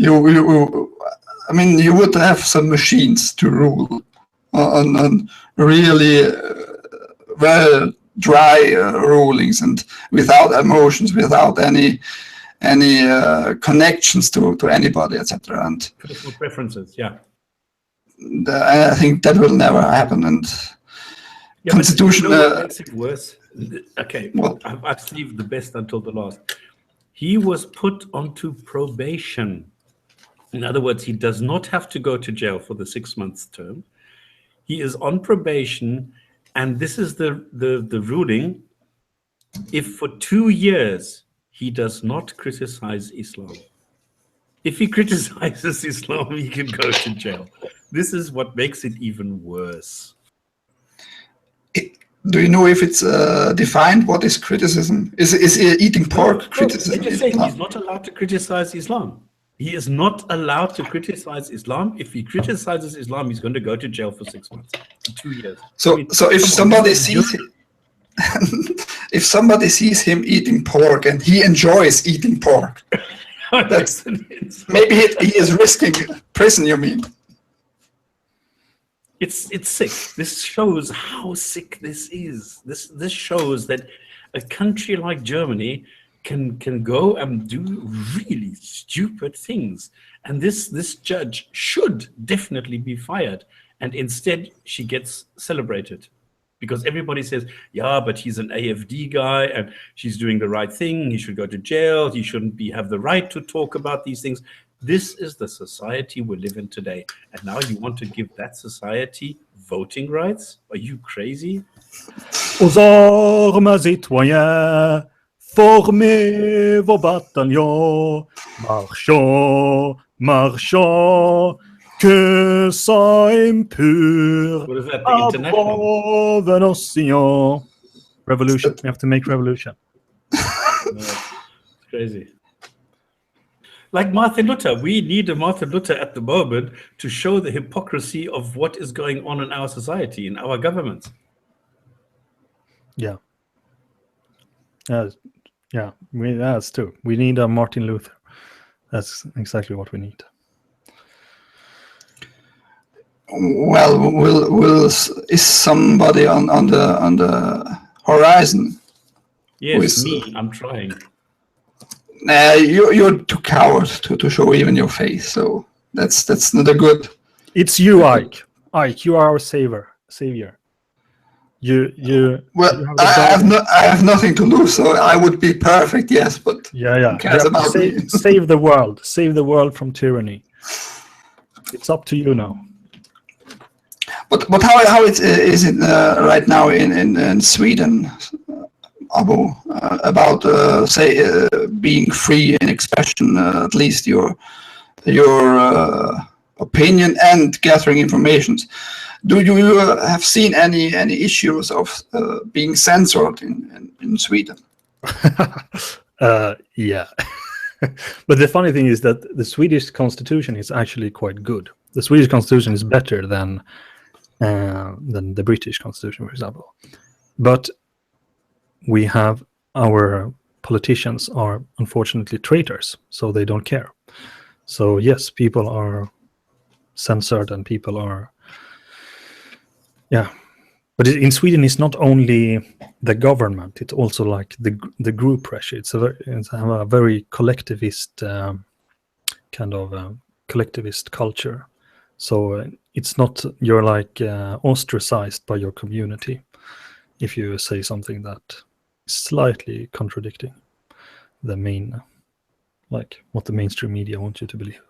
I mean, you would have some machines to rule on really very dry rulings and without emotions, without any connections to anybody, etc. And Personal preferences, yeah. I think that will never happen. And Yeah, Constitution. But you know what makes it worse? Okay, What? I've saved the best until the last. He was put onto probation. In other words, he does not have to go to jail for the 6 months term. He is on probation, and this is the ruling. If for 2 years he does not criticize Islam, if he criticizes Islam, he can go to jail. This is what makes it even worse. Do you know if it's defined? What is criticism? Is eating pork criticism? They just say he's not allowed to criticize Islam. He is not allowed to criticize Islam. If he criticizes Islam, he's going to go to jail for 6 months, 2 years. So, if somebody sees if somebody sees him eating pork and he enjoys eating pork, that's maybe he is risking prison. You mean? It's sick. This shows how sick this is. This shows that a country like Germany can go and do really stupid things, and this judge should definitely be fired, and instead she gets celebrated because everybody says, yeah, but he's an AFD guy and she's doing the right thing, he should go to jail, he shouldn't have the right to talk about these things. This is the society we live in today, and now you want to give that society voting rights? Are you crazy? Aux armes citoyens, formez vos bataillons, marchons, marchons, que ça impur, What is that, the international? above an ocean. Revolution. We have to make revolution. No, it's crazy. Like Martin Luther, we need a Martin Luther at the moment to show the hypocrisy of what is going on in our society, in our governments. Yeah. Yeah, that's true. We need a Martin Luther. That's exactly what we need. Well, is somebody on the horizon? Yes, me. I'm trying. Nah, you're too coward to show even your face. So that's not a good. It's you, Ike. Ike, you are our savior. You. Well, you I have nothing to lose, so I would be perfect. Yes, but yeah. who cares about me? Save the world. Save the world from tyranny. It's up to you now. But how is it right now in Sweden, Abu, about being free in expression, at least your opinion and gathering information? Do you have seen any issues of being censored in Sweden? Yeah. But the funny thing is that the Swedish constitution is actually quite good. The Swedish constitution is better than the British constitution, for example. But we have our politicians are unfortunately traitors, so they don't care. So yes, people are censored and people are, yeah. But in Sweden, it's not only the government; it's also like the group pressure. It's a very collectivist kind of collectivist culture. So it's not you're like ostracized by your community if you say something that is slightly contradicting the main, like what the mainstream media want you to believe.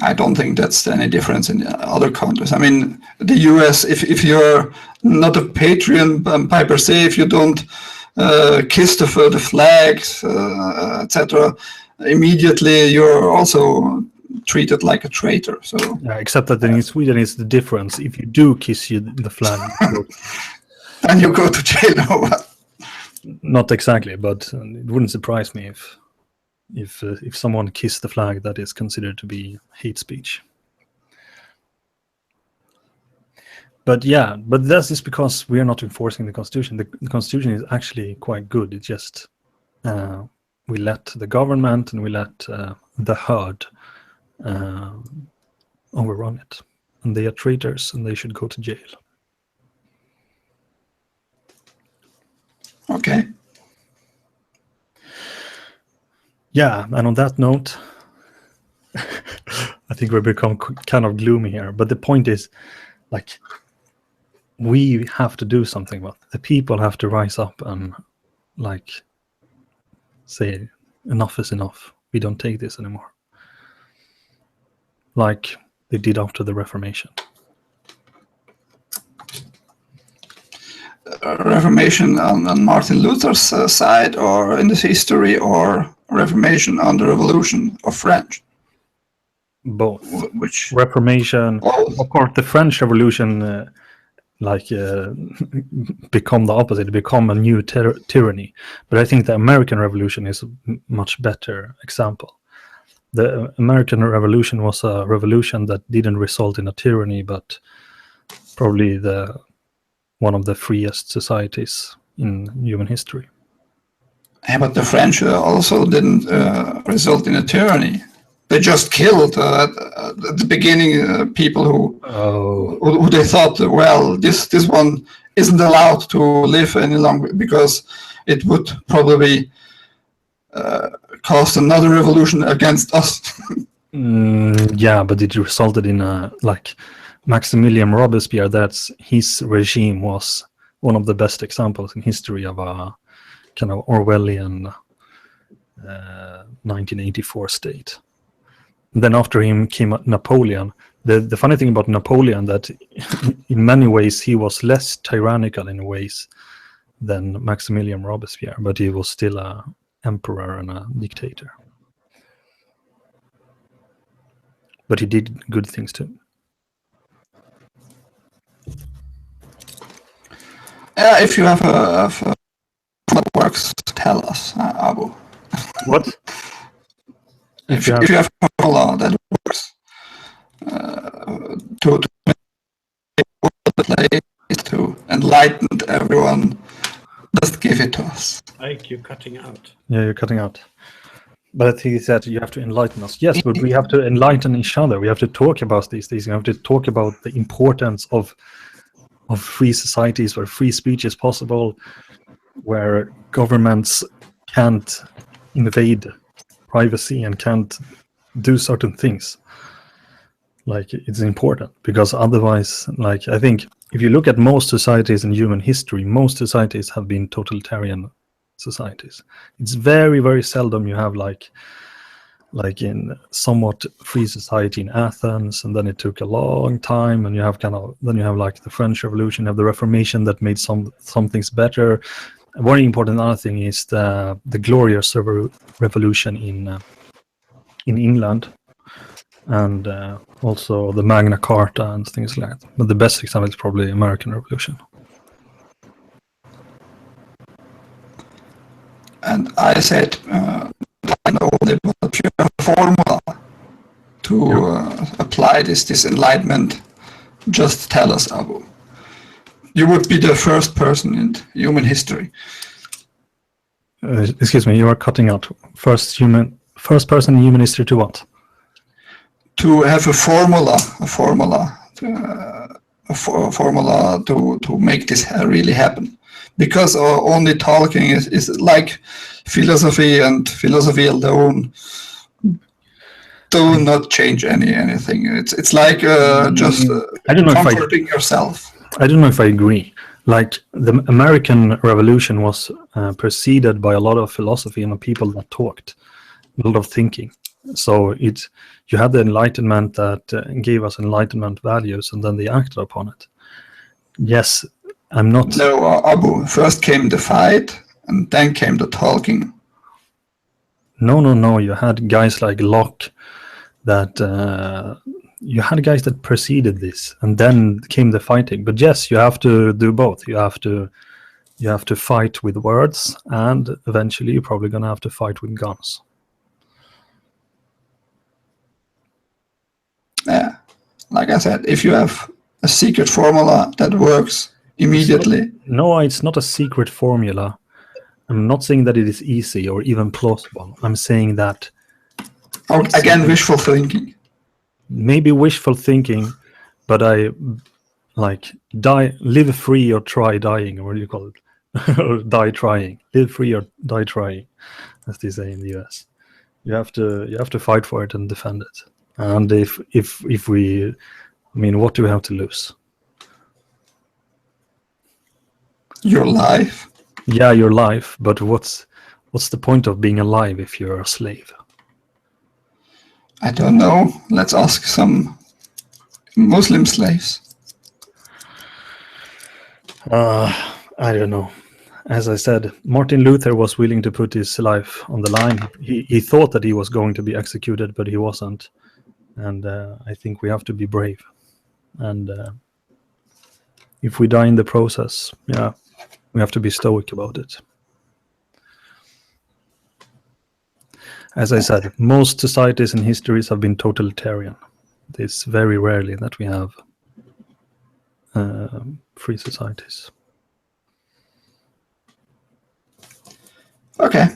I don't think that's any difference in other countries. I mean, the US, if you're not a patriot by per se, if you don't kiss the flags, etc., immediately you're also treated like a traitor. So yeah, except that in Sweden is the difference. If you do kiss the flag, then you go to jail or what? Not exactly, but it wouldn't surprise me if someone kissed the flag that is considered to be hate speech. But yeah, but that's just because we are not enforcing the constitution. The constitution is actually quite good. It's just we let the government and we let the herd overrun it, and they are traitors and they should go to jail. Okay. Yeah, and on that note, I think we've become kind of gloomy here. But the point is, like, we have to do something about it. The people have to rise up and, like, say, enough is enough. We don't take this anymore. Like they did after the Reformation. Reformation on Martin Luther's side, or in this history, or Reformation on the Revolution of French? Both. Which Reformation, of course, the French Revolution, become the opposite, become a new tyranny. But I think the American Revolution is a much better example. The American Revolution was a revolution that didn't result in a tyranny, but probably one of the freest societies in human history. Yeah, but the French also didn't result in a tyranny. They just killed at the beginning people who they thought, well, this one isn't allowed to live any longer because it would probably cause another revolution against us. Yeah, but it resulted in Maximilian Robespierre. His regime was one of the best examples in history of a kind of Orwellian 1984 state. And then after him came Napoleon. The funny thing about Napoleon that in many ways he was less tyrannical in ways than Maximilian Robespierre, but he was still a emperor and a dictator. But he did good things too. Yeah, if you have a what works, tell us, Abu. What? If you have a formula that works to enlighten everyone, just give it to us. Ike, you're cutting out. Yeah, you're cutting out. But I think he said you have to enlighten us. Yes, but we have to enlighten each other. We have to talk about these things. We have to talk about the importance of free societies where free speech is possible, where governments can't invade privacy and can't do certain things. Like, it's important because otherwise, like, I think if you look at most societies in human history, most societies have been totalitarian societies. It's very, very seldom you have like in somewhat free society in Athens, and then it took a long time, and you have like the French Revolution, you have the Reformation that made some things better. A very important other thing is the Glorious Revolution in England, and also the Magna Carta and things like that. But the best example is probably American Revolution. And I said, I know but you have a formula to apply this enlightenment. Just tell us, Abu. You would be the first person in human history. Excuse me, you are cutting out. First person in human history to what? To have a formula to make this really happen. Because only talking is like philosophy, and philosophy alone do not change anything. It's like just comforting yourself. I don't know if I agree. Like, the American Revolution was preceded by a lot of philosophy and people that talked, a lot of thinking. So you had the Enlightenment that gave us Enlightenment values, and then they acted upon it. Yes, I'm not. No, Abu. First came the fight, and then came the talking. No. You had guys like Locke that. You had guys that preceded this, and then came the fighting. But yes, you have to do both. You have to fight with words, and eventually you're probably gonna have to fight with guns. Yeah, like I said, if you have a secret formula that works immediately. No, it's not a secret formula. I'm not saying that it is easy or even plausible. I'm saying that. Again, wishful thinking. Maybe wishful thinking, but I like live free or try dying, or what do you call it? Or die trying. Live free or die trying, as they say in the US. You have to fight for it and defend it. And if we, I mean, what do we have to lose? Your life. Yeah, your life. But what's the point of being alive if you're a slave? I don't know. Let's ask some Muslim slaves. I don't know. As I said, Martin Luther was willing to put his life on the line. He thought that he was going to be executed, but he wasn't. And I think we have to be brave. And if we die in the process, yeah, we have to be stoic about it. As I said, most societies and histories have been totalitarian. It's very rarely that we have free societies. Okay.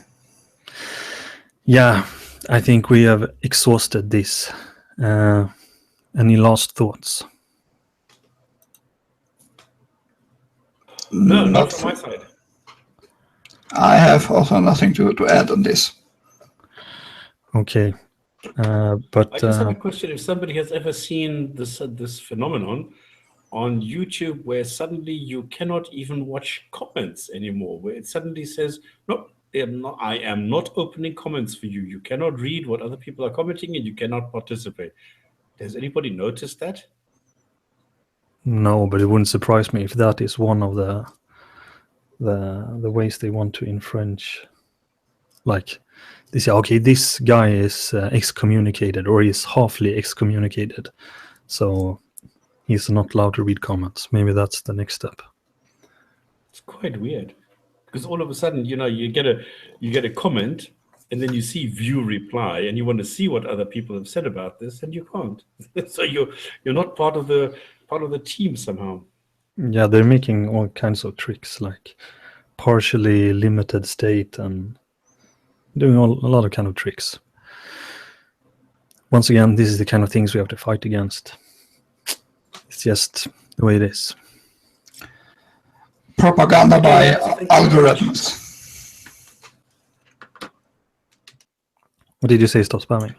Yeah, I think we have exhausted this. Any last thoughts? No, not from my side. I have also nothing to add on this. Okay, but I just have a question. If somebody has ever seen this phenomenon on YouTube, where suddenly you cannot even watch comments anymore, where it suddenly says, "No, I am not opening comments for you. You cannot read what other people are commenting, and you cannot participate." Has anybody noticed that? no, but it wouldn't surprise me if that is one of the ways they want to infringe. Like they say, okay, this guy is excommunicated, or he's halfly excommunicated, so he's not allowed to read comments. Maybe that's the next step. It's quite weird, because all of a sudden, you get a comment, and then you see view reply, and you want to see what other people have said about this, and you can't. So you're not part of the team somehow. Yeah, they're making all kinds of tricks, like partially limited state and doing a lot of kind of tricks. Once again, this is the kind of things we have to fight against. It's just the way it is. Propaganda by algorithms. What did you say? Stop spamming.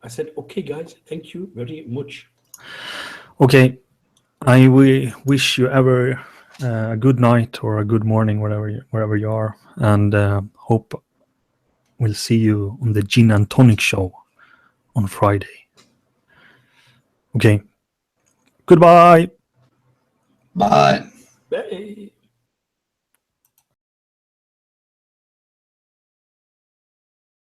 I said, okay, guys, thank you very much. Okay, I wish you ever a good night or a good morning, wherever you are, and hope we'll see you on the Gin and Tonic show on Friday. Okay, goodbye. Bye. Bye.